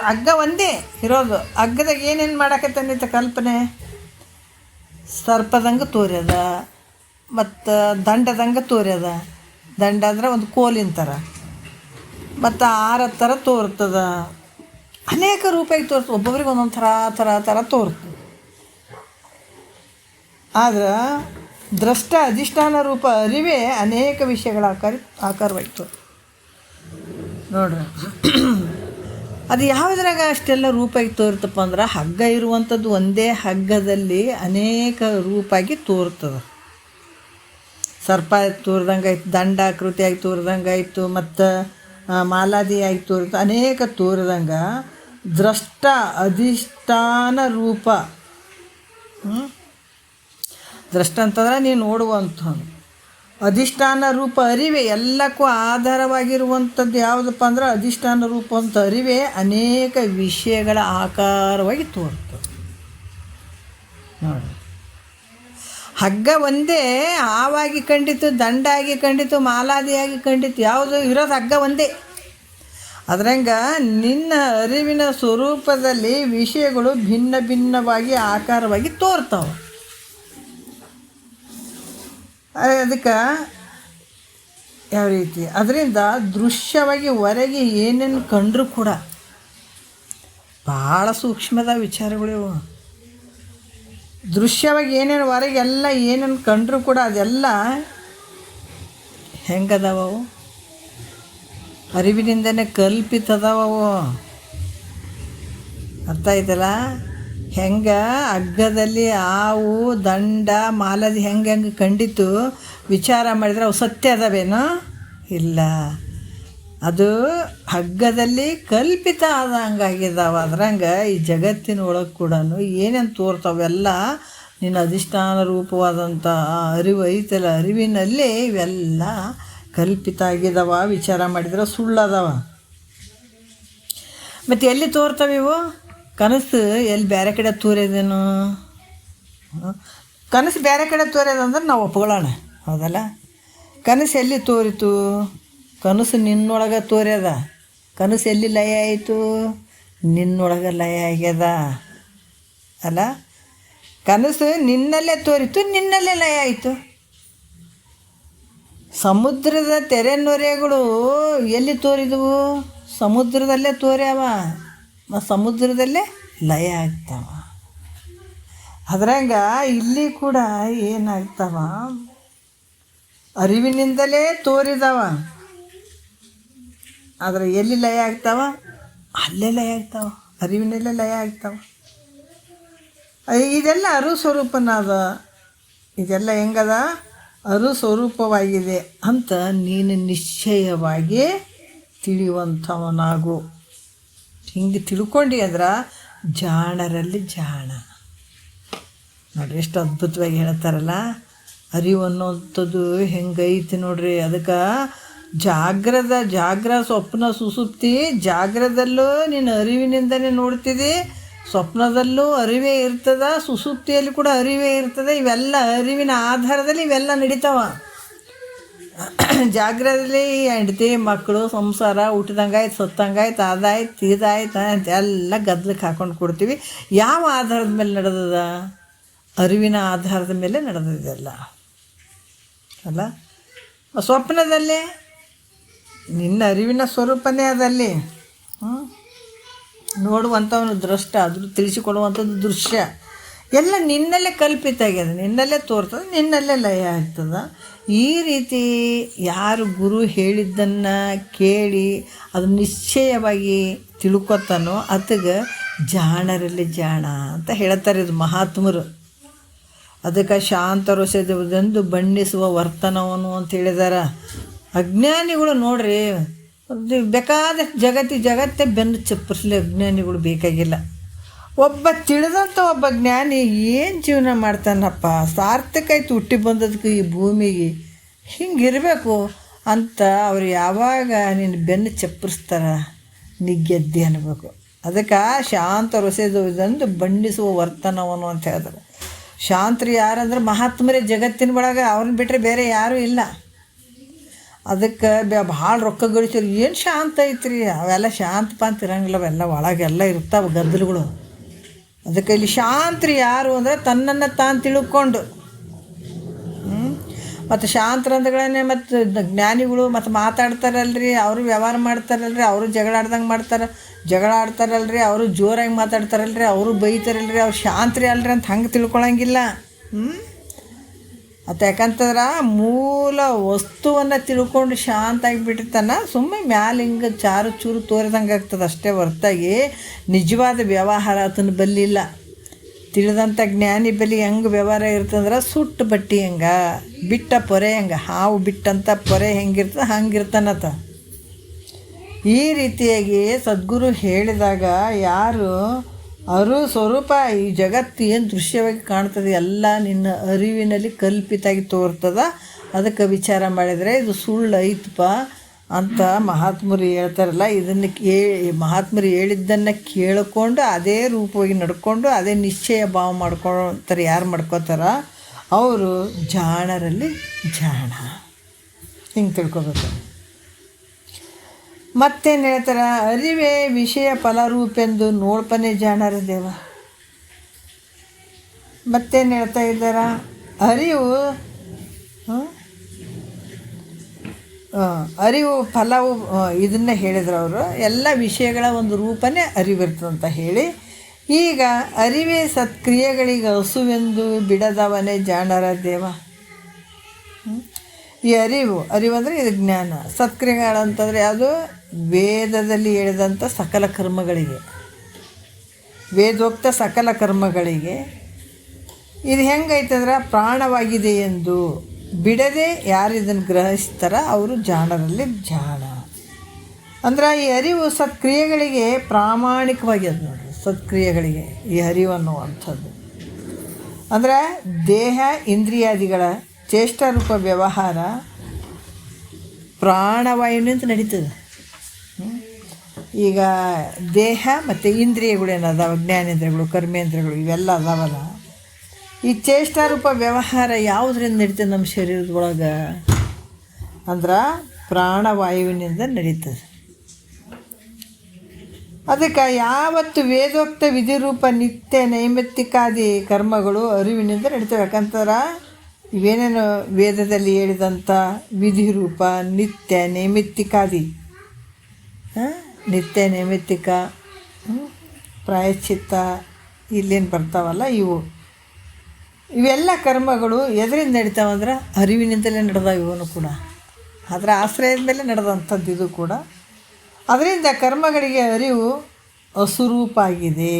ಹಗ್ಗ ಒಂದೇ ಇರೋದು. ಹಗ್ಗದಾಗ ಏನೇನು ಮಾಡಕತ್ತಂತ ಕಲ್ಪನೆ? ಸರ್ಪದಂಗೆ ತೋರ್ಯದ, ಮತ್ತು ದಂಡದಂಗೆ ತೋರ್ಯದ. ದಂಡ ಅಂದ್ರೆ ಒಂದು ಕೋಲಿನ ಥರ, ಮತ್ತು ಆರ ಥರ ತೋರ್ತದ. ಅನೇಕ ರೂಪಾಯಿಗೆ ತೋರ್ತದೆ. ಒಬ್ಬೊಬ್ರಿಗೆ ಒಂದೊಂದು ಥರ ತೋರ್ತದೆ. ಆದ್ರೆ ದ್ರಷ್ಟ ಅಧಿಷ್ಠಾನ ರೂಪ ಅರಿವೇ ಅನೇಕ ವಿಷಯಗಳ ಆಕಾರವಾಯಿತು ನೋಡ್ರಿ. ಅದು ಯಾವುದ್ರಾಗ ಅಷ್ಟೆಲ್ಲ ರೂಪಾಗಿ ತೋರ್ತಪ್ಪ ಅಂದ್ರೆ, ಹಗ್ಗ ಇರುವಂಥದ್ದು ಒಂದೇ ಹಗ್ಗದಲ್ಲಿ ಅನೇಕ ರೂಪಾಗಿ ತೋರ್ತದೆ. ಸರ್ಪ ತೋರ್ದಂಗೆ ಆಯ್ತು, ದಂಡಾಕೃತಿಯಾಗಿ ತೋರ್ದಂಗೆ ಆಯಿತು, ಮತ್ತು ಮಾಲಾದಿಯಾಗಿ ತೋರ್ತು, ಅನೇಕ ತೋರಿದಂಗೆ ದ್ರಷ್ಟ ಅಧಿಷ್ಠಾನ ರೂಪ. ದ್ರಷ್ಟ ಅಂತಂದ್ರೆ ನೀನು ನೋಡುವಂಥ ಅಧಿಷ್ಠಾನ ರೂಪ ಅರಿವೆ. ಎಲ್ಲಕ್ಕೂ ಆಧಾರವಾಗಿರುವಂಥದ್ದು ಯಾವುದಪ್ಪ ಅಂದ್ರೆ ಅಧಿಷ್ಠಾನ ರೂಪ ಅಂತ ಅರಿವೆ ಅನೇಕ ವಿಷಯಗಳ ಆಕಾರವಾಗಿ ತೋರ್ತದೆ ನೋಡಿ. ಹಗ್ಗ ಒಂದೇ ಹಾವಾಗಿ ಕಂಡಿತು, ದಂಡಾಗಿ ಕಂಡಿತು, ಮಾಲಾದಿಯಾಗಿ ಕಂಡಿತು. ಯಾವುದು ಇರೋದು? ಹಗ್ಗ ಒಂದೇ. ಅದ್ರಂಗೆ ನಿನ್ನ ಅರಿವಿನ ಸ್ವರೂಪದಲ್ಲಿ ವಿಷಯಗಳು ಭಿನ್ನ ಭಿನ್ನವಾಗಿ ಆಕಾರವಾಗಿ ತೋರ್ತಾವೆ. ಅದಕ್ಕೆ ಯಾವ ರೀತಿ? ಅದರಿಂದ ದೃಶ್ಯವಾಗಿ ಹೊರಗೆ ಏನೇನು ಕಂಡ್ರೂ ಕೂಡ ಭಾಳ ಸೂಕ್ಷ್ಮದ ವಿಚಾರಗಳಿವು. ದೃಶ್ಯವಾಗಿ ಏನೇನು ಹೊರಗೆಲ್ಲ ಏನೇನು ಕಂಡ್ರೂ ಕೂಡ ಅದೆಲ್ಲ ಹೆಂಗದಾವವು? ಅರಿವಿನಿಂದನೇ ಕಲ್ಪಿತದವವು. ಅರ್ಥ ಆಯ್ತಲ್ಲ? ಹೆಂಗೆ ಹಗ್ಗದಲ್ಲಿ ಹಾವು, ದಂಡ, ಮಾಲದಿ ಹೆಂಗೆ ಕಂಡಿತು ವಿಚಾರ ಮಾಡಿದ್ರೆ ಅವು ಸತ್ಯ ಅದಾವೇನೋ? ಇಲ್ಲ, ಅದು ಹಗ್ಗದಲ್ಲಿ ಕಲ್ಪಿತ ಆದಂಗಾಗಿದ್ದಾವೆ. ಅದ್ರಂಗೆ ಈ ಜಗತ್ತಿನ ಒಳಗೆ ಕೂಡ ಏನೇನು ತೋರ್ತಾವೆಲ್ಲ ನಿನ್ನ ಅಧಿಷ್ಠಾನ ರೂಪವಾದಂಥ ಅರಿವು ಐತಲ್ಲ, ಅರಿವಿನಲ್ಲಿ ಇವೆಲ್ಲ ಕಲ್ಪಿತ ಆಗಿದ್ದಾವ. ವಿಚಾರ ಮಾಡಿದ್ರೆ ಸುಳ್ಳದಾವ. ಮತ್ತು ಎಲ್ಲಿ ತೋರ್ತವೆ ಇವು? ಕನಸು ಎಲ್ಲಿ ಬೇರೆ ಕಡೆ ತೋರ್ಯದೇನು? ಕನಸು ಬೇರೆ ಕಡೆ ತೋರ್ಯದಂದ್ರೆ ನಾವು ಒಪ್ಕೊಳ್ಳೋಣ, ಹೌದಲ್ಲ? ಕನಸು ಎಲ್ಲಿ ತೋರಿತು? ಕನಸು ನಿನ್ನೊಳಗೆ ತೋರ್ಯದ. ಕನಸು ಎಲ್ಲಿ ಲಯ ಆಯಿತು? ನಿನ್ನೊಳಗೆ ಲಯ ಆಗ್ಯದ ಅಲ್ಲ? ಕನಸು ನಿನ್ನಲ್ಲೇ ತೋರಿತು, ನಿನ್ನಲ್ಲೇ ಲಯ ಆಯಿತು. ಸಮುದ್ರದ ತೆರೆ ನೊರೆಗಳು ಎಲ್ಲಿ ತೋರಿದವು? ಸಮುದ್ರದಲ್ಲೇ ತೋರ್ಯಾವ, ಮತ್ತು ಸಮುದ್ರದಲ್ಲೇ ಲಯ ಆಗ್ತಾವ. ಅದ್ರಂಗೆ ಇಲ್ಲಿ ಕೂಡ ಏನಾಗ್ತಾವ? ಅರಿವಿನಿಂದಲೇ ತೋರಿದವ, ಆದರೆ ಎಲ್ಲಿ ಲಯ ಆಗ್ತಾವ? ಅಲ್ಲೇ ಲಯ ಆಗ್ತಾವ, ಅರಿವಿನಲ್ಲೇ ಲಯ ಆಗ್ತಾವ. ಇದೆಲ್ಲ ಅರು ಸ್ವರೂಪನಾದ. ಇದೆಲ್ಲ ಹೆಂಗದ? ಅರು ಸ್ವರೂಪವಾಗಿದೆ ಅಂತ ನೀನು ನಿಶ್ಚಯವಾಗಿ ತಿಳಿಯುವಂಥವನಾಗು. ಹಿಂಗೆ ತಿಳ್ಕೊಂಡು ಅಂದ್ರೆ ಜಾಣರಲ್ಲಿ ಜಾಣ. ನೋಡ್ರಿ ಎಷ್ಟು ಅದ್ಭುತವಾಗಿ ಹೇಳ್ತಾರಲ್ಲ. ಅರಿವು ಅನ್ನೋಂಥದ್ದು ಹೆಂಗೈತಿ ನೋಡ್ರಿ. ಅದಕ್ಕೆ ಜಾಗ್ರ ಸ್ವಪ್ನ ಸುಸುಪ್ತಿ. ಜಾಗ್ರದಲ್ಲೂ ನೀನು ಅರಿವಿನಿಂದನೇ ನೋಡ್ತಿದ್ದಿ, ಸ್ವಪ್ನದಲ್ಲೂ ಅರಿವೇ ಇರ್ತದ, ಸುಸುಪ್ತಿಯಲ್ಲಿ ಕೂಡ ಅರಿವೇ ಇರ್ತದೆ. ಇವೆಲ್ಲ ಅರಿವಿನ ಆಧಾರದಲ್ಲಿ ಇವೆಲ್ಲ ನಡೀತಾವ. ಜಾಗ್ರದಲ್ಲಿ ಹೆಂಡತಿ ಮಕ್ಕಳು ಸಂಸಾರ ಹುಟ್ಟಿದಂಗಾಯ್ತು, ಸತ್ತಂಗಾಯ್ತು, ಅದಾಯ್ತು ಇದಾಯ್ತು ಅಂತ ಎಲ್ಲ ಗದ್ದಲಕ್ಕೆ ಹಾಕೊಂಡು ಕೊಡ್ತೀವಿ. ಯಾವ ಆಧಾರದ ಮೇಲೆ ನಡೆದದ? ಅರಿವಿನ ಆಧಾರದ ಮೇಲೆ ನಡೆದಿದೆಲ್ಲ ಅಲ್ಲ. ಸ್ವಪ್ನದಲ್ಲೇ ನಿನ್ನ ಅರಿವಿನ ಸ್ವರೂಪನೇ ಅದಲ್ಲಿ ನೋಡುವಂಥವನು ದ್ರಷ್ಟ, ಅದು ತಿಳಿಸಿಕೊಡುವಂಥದ್ದು ದೃಶ್ಯ. ಎಲ್ಲ ನಿನ್ನಲ್ಲೇ ಕಲ್ಪಿತ ಆಗ್ಯದ, ನಿನ್ನಲ್ಲೇ ತೋರ್ತದೆ, ನಿನ್ನಲ್ಲೇ ಲಯ ಆಗ್ತದೆ. ಈ ರೀತಿ ಯಾರು ಗುರು ಹೇಳಿದ್ದನ್ನು ಕೇಳಿ ಅದು ನಿಶ್ಚಯವಾಗಿ ತಿಳ್ಕೊತಾನೋ ಆತಗೆ ಜಾಣರಲ್ಲಿ ಜಾಣ ಅಂತ ಹೇಳ್ತಾರೆ ಇದು ಮಹಾತ್ಮರು. ಅದಕ್ಕೆ ಶಾಂತರಸೆಂದು ಬಣ್ಣಿಸುವ ವರ್ತನವನು ಅಂತ ಹೇಳಿದಾರ. ಅಜ್ಞಾನಿಗಳು ನೋಡ್ರಿ, ಬೇಕಾದ ಜಗತ್ತೇ ಬೆನ್ನು ಚಪ್ಪರಿಸಲಿ, ಅಜ್ಞಾನಿಗಳು ಬೇಕಾಗಿಲ್ಲ. ಒಬ್ಬ ತಿಳಿದಂಥ ಒಬ್ಬ ಜ್ಞಾನಿ ಏನು ಜೀವನ ಮಾಡ್ತಾನಪ್ಪ, ಸಾರ್ಥಕ ಆಯ್ತು ಹುಟ್ಟಿ ಬಂದದಕ್ಕೆ ಈ ಭೂಮಿಗೆ, ಹಿಂಗಿರಬೇಕು ಅಂತ ಅವ್ರು ಯಾವಾಗ ನಿನ್ನ ಬೆನ್ನು ಚಪ್ಪರಿಸ್ತಾರ ನೀ ಗೆದ್ದೆ ಅನ್ಬೇಕು. ಅದಕ್ಕೆ ಶಾಂತ ರೊಸೆದಂದು ಬಣ್ಣಿಸುವ ವರ್ತನವನು ಅಂತ ಹೇಳಿದ್ರು. ಶಾಂತರು ಯಾರಂದ್ರೆ ಮಹಾತ್ಮರೇ ಜಗತ್ತಿನ ಒಳಗೆ, ಅವ್ರನ್ನ ಬಿಟ್ಟರೆ ಬೇರೆ ಯಾರೂ ಇಲ್ಲ. ಅದಕ್ಕೆ ಭಾಳ ರೊಕ್ಕ ಗಳಿಸಿದ್ರು ಏನು ಶಾಂತ ಐತ್ರಿ, ಅವೆಲ್ಲ ಶಾಂತಪ ಅಂತ ಇರಂಗಿಲ್ಲ, ಅವೆಲ್ಲ ಒಳಗೆಲ್ಲ ಇರ್ತಾವೆ ಗದ್ದಲುಗಳು. ಅದಕ್ಕೆ ಇಲ್ಲಿ ಶಾಂತರು ಯಾರು ಅಂದರೆ ತನ್ನನ್ನು ತಾನು ತಿಳ್ಕೊಂಡು, ಮತ್ತು ಶಾಂತರಂದ್ಗಳೇ ಮತ್ತು ಜ್ಞಾನಿಗಳು ಮತ್ತು ಮಾತಾಡ್ತಾರಲ್ರಿ, ಅವರು ವ್ಯವಹಾರ ಮಾಡ್ತಾರಲ್ರಿ, ಅವರು ಜಗಳ ಆಡ್ತಾರಲ್ರಿ, ಅವರು ಜೋರಾಗಿ ಮಾತಾಡ್ತಾರಲ್ರಿ, ಅವರು ಬೈತಾರಲ್ರಿ, ಅವ್ರು ಶಾಂತರಿ ಅಲ್ರಿ ಅಂತ ಹಂಗೆ ತಿಳ್ಕೊಳಂಗಿಲ್ಲ. ಮತ್ತು ಯಾಕಂತಂದ್ರೆ ಮೂಲ ವಸ್ತುವನ್ನು ತಿಳ್ಕೊಂಡು ಶಾಂತ ಆಗಿಬಿಟ್ಟಿರ್ತಾನೆ. ಸುಮ್ಮನೆ ಮ್ಯಾಲೆ ಹಿಂಗೆ ಚಾರು ಚೂರು ತೋರಿದಂಗೆ ಆಗ್ತದೆ ಅಷ್ಟೇ ಹೊರತಾಗಿ ನಿಜವಾದ ವ್ಯವಹಾರ ಆತನ ಬಲ್ಲಿಲ್ಲ. ತಿಳಿದಂಥ ಜ್ಞಾನಿ ಬಲಿ ಹೆಂಗೆ ವ್ಯವಹಾರ ಇರ್ತಂದ್ರೆ ಸುಟ್ಟು ಬಟ್ಟೆ ಹೆಂಗೆ, ಬಿಟ್ಟ ಪೊರೆ ಹೆಂಗೆ, ಹಾವು ಬಿಟ್ಟಂಥ ಪೊರೆ ಹೆಂಗಿರ್ತದೆ ಹಂಗಿರ್ತಾನತ. ಈ ರೀತಿಯಾಗಿ ಸದ್ಗುರು ಹೇಳಿದಾಗ ಯಾರು ಸ್ವರೂಪ ಈ ಜಗತ್ತು ಏನು ದೃಶ್ಯವಾಗಿ ಕಾಣ್ತದೆ ಎಲ್ಲ ನಿನ್ನ ಅರಿವಿನಲ್ಲಿ ಕಲ್ಪಿತಾಗಿ ತೋರ್ತದ, ಅದಕ್ಕೆ ವಿಚಾರ ಮಾಡಿದರೆ ಇದು ಸುಳ್ಳು ಐತಪ್ಪ ಅಂತ ಮಹಾತ್ಮರು ಹೇಳ್ತಾರಲ್ಲ. ಇದನ್ನು ಮಹಾತ್ಮರು ಹೇಳಿದ್ದನ್ನು ಕೇಳಿಕೊಂಡು ಅದೇ ರೂಪವಾಗಿ ನಡ್ಕೊಂಡು ಅದೇ ನಿಶ್ಚಯ ಭಾವ ಮಾಡ್ಕೊಳ್ತಾರೆ. ಯಾರು ಮಾಡ್ಕೋತಾರ ಅವರು ಜಾಣರಲ್ಲಿ ಜಾಣ, ಹಿಂಗೆ ತಿಳ್ಕೊಬೇಕು. ಮತ್ತೇನು ಹೇಳ್ತಾರೆ, ಅರಿವೇ ವಿಷಯ ಫಲರೂಪೆಂದು ನೋಡ್ಪನೆ ಜಾಣರ ದೇವ. ಮತ್ತೇನು ಹೇಳ್ತಾ ಇದ್ದಾರ, ಅರಿವು ಫಲವು ಇದನ್ನು ಹೇಳಿದ್ರು ಅವರು. ಎಲ್ಲ ವಿಷಯಗಳ ಒಂದು ರೂಪನೇ ಅರಿವಿರ್ತದಂತ ಹೇಳಿ, ಈಗ ಅರಿವೇ ಸತ್ಕ್ರಿಯೆಗಳಿಗೆ ಹಸುವೆಂದು ಬಿಡದವನೇ ಜಾಣರ ದೇವ. ಈ ಅರಿವು ಅಂದರೆ ಇದು ಜ್ಞಾನ. ಸತ್ಕ್ರಿಯೆಗಳಂತಂದರೆ ಅದು ವೇದದಲ್ಲಿ ಹೇಳಿದಂಥ ಸಕಲ ಕರ್ಮಗಳಿಗೆ, ವೇದೋಕ್ತ ಸಕಲ ಕರ್ಮಗಳಿಗೆ ಇದು ಹೆಂಗೈತಂದ್ರೆ ಪ್ರಾಣವಾಗಿದೆ ಎಂದು ಬಿಡದೆ ಯಾರು ಇದನ್ನು ಗ್ರಹಿಸ್ತಾರ ಅವರು ಜಾಣರಲ್ಲಿ ಜಾಣ. ಅಂದ್ರೆ ಈ ಅರಿವು ಸತ್ಕ್ರಿಯೆಗಳಿಗೆ ಪ್ರಾಮಾಣಿಕವಾಗಿ ಅದು ನೋಡ್ರಿ, ಸತ್ಕ್ರಿಯೆಗಳಿಗೆ ಈ ಅರಿವು ಅನ್ನುವಂಥದ್ದು. ಅಂದರೆ ದೇಹ ಇಂದ್ರಿಯಾದಿಗಳ ಚೇಷ್ಟಾರೂಪ ವ್ಯವಹಾರ ಪ್ರಾಣವಾಯುವಿನಿಂದ ನಡೀತದೆ. ಈಗ ದೇಹ ಮತ್ತು ಇಂದ್ರಿಯಗಳು ಏನದಾವ, ಜ್ಞಾನೇಂದ್ರಿಯಗಳು, ಕರ್ಮೇಂದ್ರಿಯಗಳು ಇವೆಲ್ಲ ಅದಾವಲ್ಲ, ಈ ಚೇಷ್ಟಾರೂಪ ವ್ಯವಹಾರ ಯಾವುದರಿಂದ ನಡೀತದೆ ನಮ್ಮ ಶರೀರದೊಳಗೆ ಅಂದ್ರೆ ಪ್ರಾಣವಾಯುವಿನಿಂದ ನಡೀತದೆ. ಅದಕ್ಕೆ ಯಾವತ್ತು ವೇದೋಕ್ತ ವಿಧಿರೂಪ ನಿತ್ಯ ನೈಮಿತ್ತಿಕಾದಿ ಕರ್ಮಗಳು ಅರಿವಿನಿಂದ ನಡೀತವೆ. ಯಾಕಂತಾರೆ ಇವೇನೇನು ವೇದದಲ್ಲಿ ಹೇಳಿದಂಥ ವಿಧಿರೂಪ ನಿತ್ಯ ನೈಮಿತ್ತಿಕಾದಿ, ನಿತ್ಯ ನೈಮಿತ್ತಿಕ ಪ್ರಾಯಶ್ಚಿತ್ತ ಇಲ್ಲೇನು ಬರ್ತಾವಲ್ಲ ಇವೆಲ್ಲ ಕರ್ಮಗಳು ಎದರಿಂದ ನಡೀತಾವಂದ್ರೆ ಅರಿವಿನಿಂದಲೇ ನಡೆದಾವ. ಇವನು ಕೂಡ ಅದರ ಆಶ್ರಯದ ಮೇಲೆ ನಡೆದಂಥದ್ದು ಇದು ಕೂಡ. ಅದರಿಂದ ಕರ್ಮಗಳಿಗೆ ಅರಿವು ಅಸುರೂಪ ಆಗಿದೆ.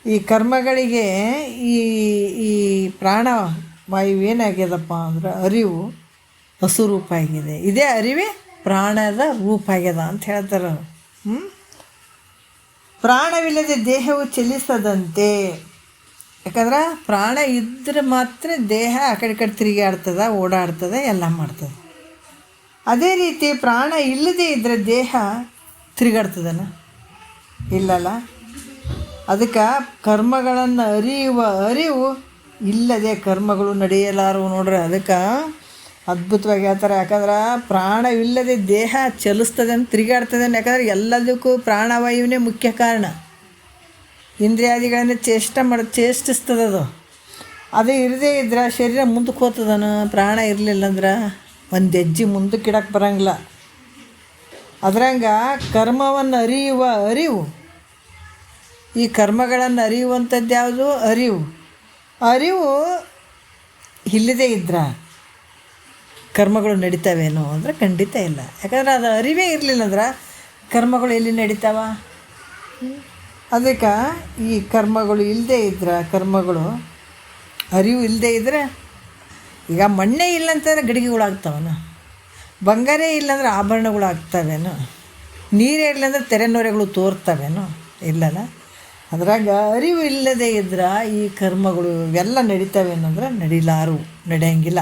ಈ ಕರ್ಮಗಳಿಗೆ ಈ ಪ್ರಾಣವಾಯು ಏನಾಗ್ಯದಪ್ಪ ಅಂದ್ರೆ ಅರಿವು ಅಸುರೂಪ ಆಗಿದೆ. ಇದೇ ಅರಿವೇ ಪ್ರಾಣದ ರೂಪ ಆಗ್ಯದ ಅಂತ ಹೇಳ್ತಾರೆ. ಪ್ರಾಣವಿಲ್ಲದೆ ದೇಹವು ಚಲಿಸದಂತೆ. ಯಾಕಂದ್ರೆ ಪ್ರಾಣ ಇದ್ರೆ ಮಾತ್ರ ದೇಹ ಆ ಕಡೆ ತಿರುಗಾಡ್ತದೆ, ಓಡಾಡ್ತದೆ, ಎಲ್ಲ ಮಾಡ್ತದೆ. ಅದೇ ರೀತಿ ಪ್ರಾಣ ಇಲ್ಲದೇ ಇದ್ದರೆ ದೇಹ ತಿರುಗಾಡ್ತದನ? ಇಲ್ಲಲ್ಲ. ಅದಕ್ಕೆ ಕರ್ಮಗಳನ್ನು ಅರಿಯುವ ಅರಿವು ಇಲ್ಲದೆ ಕರ್ಮಗಳು ನಡೆಯಲಾರವು ನೋಡ್ರಿ. ಅದಕ್ಕೆ ಅದ್ಭುತವಾಗಿ ಹೇಳ್ತಾರೆ. ಯಾಕಂದ್ರೆ ಪ್ರಾಣವಿಲ್ಲದೆ ದೇಹ ಚಲಿಸ್ತದೆ ಅಂತ ತಿರುಗಾಡ್ತದೆ. ಯಾಕಂದ್ರೆ ಎಲ್ಲದಕ್ಕೂ ಪ್ರಾಣವಾಯುವೇ ಮುಖ್ಯ ಕಾರಣ. ಇಂದ್ರಿಯಾದಿಗಳನ್ನು ಚೇಷ್ಟಿಸ್ತದದು. ಅದು ಇರದೇ ಇದ್ರೆ ಶರೀರ ಮುಂದಕ್ಕೆ ಹೋಗ್ತದನ. ಪ್ರಾಣ ಇರಲಿಲ್ಲ ಅಂದ್ರೆ ಒಂದು ಹೆಜ್ಜೆ ಮುಂದಕ್ಕೆ ಇಡಕ್ಕೆ ಬರೋಂಗಿಲ್ಲ. ಅದ್ರಂಗೆ ಕರ್ಮವನ್ನು ಅರಿಯುವ ಅರಿವು ಈ ಕರ್ಮಗಳನ್ನು ಅರಿಯುವಂಥದ್ದು ಯಾವುದು? ಅರಿವು ಇಲ್ಲದೇ ಇದ್ರೆ ಕರ್ಮಗಳು ನಡೀತಾವೇನೋ ಅಂದರೆ ಖಂಡಿತ ಇಲ್ಲ. ಯಾಕಂದ್ರೆ ಅದು ಅರಿವೇ ಇರಲಿಲ್ಲ ಅಂದ್ರೆ ಕರ್ಮಗಳು ಎಲ್ಲಿ ನಡೀತಾವ? ಅದಕ್ಕೆ ಈ ಕರ್ಮಗಳು ಇಲ್ಲದೇ ಇದ್ರೆ, ಅರಿವು ಇಲ್ಲದೇ ಇದ್ದರೆ, ಈಗ ಮಣ್ಣೇ ಇಲ್ಲ ಅಂತಂದರೆ ಗಡಿಗೆಗಳಾಗ್ತಾವನ, ಬಂಗಾರೇ ಇಲ್ಲಾಂದ್ರೆ ಆಭರಣಗಳು ಆಗ್ತಾವೇನೋ, ನೀರೇ ಇರಲಿಲ್ಲ ತೆರೆನೊರೆಗಳು ತೋರ್ತವೇನೋ? ಇಲ್ಲಲ್ಲ. ಅದ್ರಾಗ ಅರಿವು ಇಲ್ಲದೇ ಇದ್ರೆ ಈ ಕರ್ಮಗಳು ಇವೆಲ್ಲ ನಡೀತಾವೇನಂದ್ರೆ ನಡೆಯಂಗಿಲ್ಲ.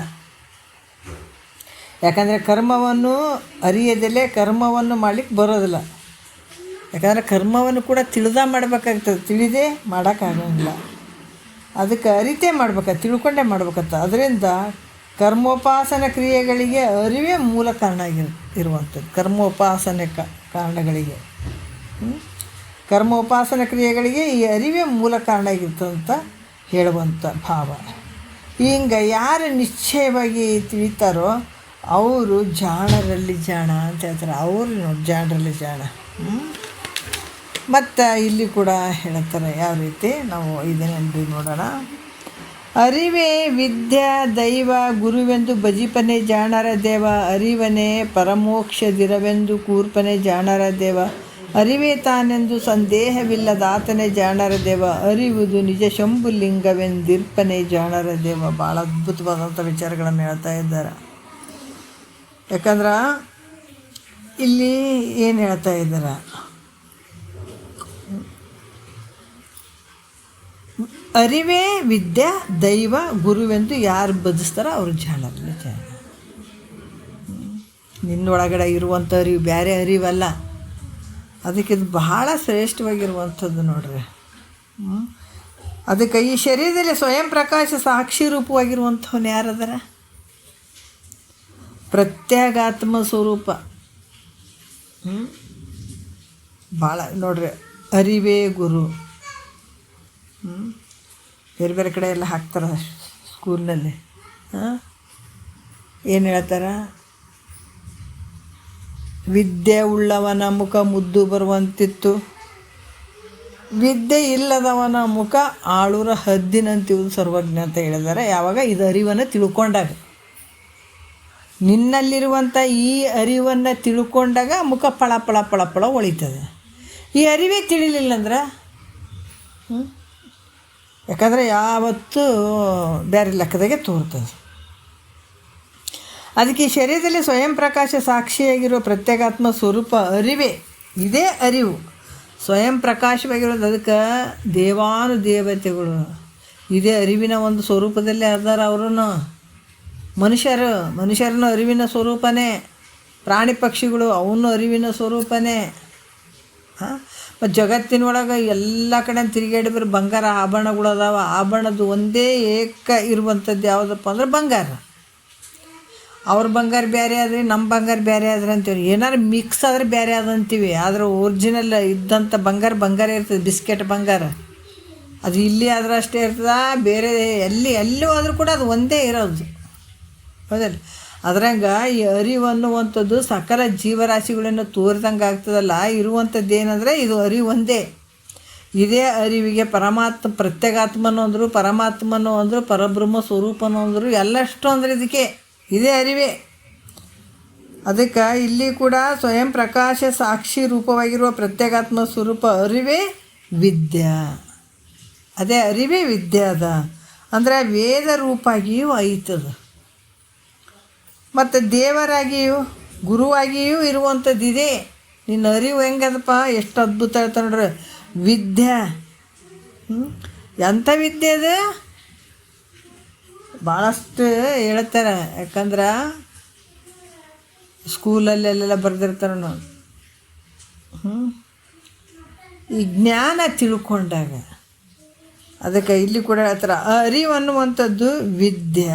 ಯಾಕಂದರೆ ಕರ್ಮವನ್ನು ಅರಿಯದಲ್ಲೇ ಕರ್ಮವನ್ನು ಮಾಡಲಿಕ್ಕೆ ಬರೋದಿಲ್ಲ. ಯಾಕಂದರೆ ಕರ್ಮವನ್ನು ಕೂಡ ಮಾಡಬೇಕಾಗ್ತದೆ, ತಿಳಿದೇ ಮಾಡೋಕ್ಕಾಗಂಗಿಲ್ಲ. ಅದಕ್ಕೆ ಅರಿತೇ ತಿಳ್ಕೊಂಡೇ ಮಾಡ್ಬೇಕಂತ. ಅದರಿಂದ ಕರ್ಮೋಪಾಸನ ಕ್ರಿಯೆಗಳಿಗೆ ಅರಿವೇ ಮೂಲ ಕಾರಣ ಇರುವಂಥದ್ದು. ಕರ್ಮೋಪಾಸನೆ ಕಾರಣಗಳಿಗೆ, ಕರ್ಮೋಪಾಸನ ಕ್ರಿಯೆಗಳಿಗೆ ಈ ಅರಿವೇ ಮೂಲ ಕಾರಣ ಆಗಿರ್ತದಂತ ಹೇಳುವಂಥ ಭಾವ. ಹಿಂಗೆ ಯಾರು ನಿಶ್ಚಯವಾಗಿ ತಿಳಿತಾರೋ ಅವರು ಜಾಣರಲ್ಲಿ ಜಾಣ ಅಂತ ಹೇಳ್ತಾರೆ. ಅವರು ನೋಡಿ ಜಾಣರಲ್ಲಿ ಜಾಣ. ಮತ್ತು ಇಲ್ಲಿ ಕೂಡ ಹೇಳ್ತಾರೆ ಯಾವ ರೀತಿ, ನಾವು ಇದನ್ನೆಂದು ನೋಡೋಣ. ಅರಿವೇ ವಿದ್ಯಾ ದೈವ ಗುರುವೆಂದು ಭಜಿಪನೆ ಜಾಣರ ದೇವ, ಅರಿವನೇ ಪರಮೋಕ್ಷದಿರವೆಂದು ಕೂರ್ಪನೆ ಜಾಣರ ದೇವ, ಅರಿವೇ ತಾನೆಂದು ಸಂದೇಹವಿಲ್ಲದಾತನೇ ಜಾಣರ ದೇವ, ಅರಿವುದು ನಿಜ ಶಂಭುಲಿಂಗವೆಂದಿರ್ಪನೆ ಜಾಣರ ದೇವ. ಭಾಳ ಅದ್ಭುತವಾದಂಥ ವಿಚಾರಗಳನ್ನು ಹೇಳ್ತಾ ಇದ್ದಾರೆ. ಯಾಕಂದ್ರೆ ಇಲ್ಲಿ ಏನು ಹೇಳ್ತಾ ಇದ್ದಾರೆ, ಅರಿವೇ ವಿದ್ಯಾ ದೈವ ಗುರುವೆಂದು ಯಾರು ಬದಿಸ್ತಾರೋ ಅವರು ಜಾಣರಲ್ಲಿ ಜಾಣ. ನಿನ್ನೊಳಗಡೆ ಇರುವಂಥ ಅರಿವು ಬೇರೆ ಅರಿವಲ್ಲ. ಅದಕ್ಕೆ ಇದು ಬಹಳ ಶ್ರೇಷ್ಠವಾಗಿರುವಂಥದ್ದು ನೋಡ್ರಿ. ಅದಕ್ಕೆ ಈ ಶರೀರದಲ್ಲಿ ಸ್ವಯಂ ಪ್ರಕಾಶ ಸಾಕ್ಷಿ ರೂಪವಾಗಿರುವಂಥವನು ಯಾರದಾರ? ಪ್ರತ್ಯೇಗಾತ್ಮ ಸ್ವರೂಪ. ಭಾಳ ನೋಡ್ರಿ, ಅರಿವೇ ಗುರು. ಬೇರೆ ಬೇರೆ ಕಡೆ ಎಲ್ಲ ಹಾಕ್ತಾರೆ ಸ್ಕೂಲ್ನಲ್ಲಿ. ಏನು ಹೇಳ್ತಾರೆ? ವಿದ್ಯೆ ಉಳ್ಳವನ ಮುಖ ಮುದ್ದು ಬರುವಂತಿತ್ತು, ವಿದ್ಯೆ ಇಲ್ಲದವನ ಮುಖ ಆಳುರ ಹದ್ದಿನಂತಿವುದು ಸರ್ವಜ್ಞ ಅಂತ ಹೇಳಿದ್ದಾರೆ. ಯಾವಾಗ ಇದು ಅರಿವನ್ನು ತಿಳ್ಕೊಂಡಾಗ, ನಿನ್ನಲ್ಲಿರುವಂಥ ಈ ಅರಿವನ್ನು ತಿಳ್ಕೊಂಡಾಗ ಮುಖ ಪಳ ಪಳ ಪಳ ಪಳ ಹೊಳಿತದೆ. ಈ ಅರಿವೇ ತಿಳಿಲಿಲ್ಲ ಅಂದ್ರೆ ಯಾಕಂದರೆ ಯಾವತ್ತೂ ಬೇರೆ ಲೆಕ್ಕದಾಗೆ ತೋರ್ತದೆ. ಅದಕ್ಕೆ ಈ ಶರೀರದಲ್ಲಿ ಸ್ವಯಂ ಪ್ರಕಾಶ ಸಾಕ್ಷಿಯಾಗಿರುವ ಪ್ರತ್ಯೇಕಾತ್ಮ ಸ್ವರೂಪ ಅರಿವೇ, ಇದೇ ಅರಿವು ಸ್ವಯಂ ಪ್ರಕಾಶವಾಗಿರೋದು. ಅದಕ್ಕೆ ದೇವಾನುದೇವತೆಗಳು ಇದೇ ಅರಿವಿನ ಒಂದು ಸ್ವರೂಪದಲ್ಲೇ ಅದಾರ. ಅವರು ಮನುಷ್ಯರನ್ನು ಅರಿವಿನ ಸ್ವರೂಪನೇ, ಪ್ರಾಣಿ ಪಕ್ಷಿಗಳು ಅವನು ಅರಿವಿನ ಸ್ವರೂಪನೇ. ಮತ್ತು ಜಗತ್ತಿನೊಳಗೆ ಎಲ್ಲ ಕಡೆ ತಿರುಗಾಡಿ ಬರೋ ಬಂಗಾರ ಆಭರಣಗಳು ಅದಾವ. ಆಭರಣದ್ದು ಒಂದೇ ಏಕ ಇರುವಂಥದ್ದು ಯಾವುದಪ್ಪ ಅಂದ್ರೆ ಬಂಗಾರ. ಅವ್ರ ಬಂಗಾರ ಬೇರೆ ಆದರೆ ನಮ್ಮ ಬಂಗಾರ ಬೇರೆ ಆದ್ರೆ ಅಂತೀವಿ. ಏನಾದ್ರು ಮಿಕ್ಸ್ ಆದರೆ ಬೇರೆ ಆದಂತೀವಿ. ಆದರೆ ಒರಿಜಿನಲ್ ಇದ್ದಂಥ ಬಂಗಾರ ಇರ್ತದೆ, ಬಿಸ್ಕೆಟ್ ಬಂಗಾರ. ಅದು ಇಲ್ಲಿ ಆದ್ರೆ ಅಷ್ಟೇ ಇರ್ತದೆ, ಬೇರೆ ಎಲ್ಲೂ ಆದರೂ ಕೂಡ ಅದು ಒಂದೇ ಇರೋದು, ಹೌದಲ್ಲ? ಅದ್ರಂಗೆ ಈ ಅರಿವು ಅನ್ನುವಂಥದ್ದು ಸಕಲ ಜೀವರಾಶಿಗಳನ್ನು ತೋರಿದಂಗೆ ಆಗ್ತದಲ್ಲ. ಇರುವಂಥದ್ದು ಏನಂದರೆ ಇದು ಅರಿವು ಒಂದೇ. ಇದೇ ಅರಿವಿಗೆ ಪ್ರತ್ಯೇಗಾತ್ಮನೂ ಅಂದರು, ಪರಮಾತ್ಮನೂ ಅಂದರು, ಪರಬ್ರಹ್ಮ ಸ್ವರೂಪನೂ ಅಂದರು, ಎಲ್ಲಷ್ಟು ಅಂದರೆ ಇದಕ್ಕೆ ಇದೇ ಅರಿವೇ. ಅದಕ್ಕೆ ಇಲ್ಲಿ ಕೂಡ ಸ್ವಯಂ ಪ್ರಕಾಶ ಸಾಕ್ಷಿ ರೂಪವಾಗಿರುವ ಪ್ರತ್ಯೇಗಾತ್ಮ ಸ್ವರೂಪ ಅರಿವೇ ವಿದ್ಯಾ. ಅದೇ ಅರಿವೇ ವಿದ್ಯೆ ಅದ ಅಂದರೆ ವೇದ ರೂಪಾಗಿಯೂ ಐತದ, ಮತ್ತು ದೇವರಾಗಿಯೂ ಗುರುವಾಗಿಯೂ ಇರುವಂಥದ್ದು ಇದೆ. ನಿನ್ನ ಅರಿವು ಹೆಂಗದಪ್ಪ, ಎಷ್ಟು ಅದ್ಭುತ ಹೇಳ್ತಾರೆ ನೋಡ್ರಿ. ವಿದ್ಯೆ ಎಂಥ ವಿದ್ಯೆ ಅದು ಭಾಳಷ್ಟು ಹೇಳ್ತಾರೆ. ಯಾಕಂದ್ರೆ ಸ್ಕೂಲಲ್ಲೆಲ್ಲ ಬರೆದಿರ್ತಾರೆ ನಾವು. ಈ ಜ್ಞಾನ ತಿಳ್ಕೊಂಡಾಗ ಅದಕ್ಕೆ ಇಲ್ಲಿ ಕೂಡ ಹೇಳ್ತಾರೆ ಅರಿವು ಅನ್ನುವಂಥದ್ದು ವಿದ್ಯೆ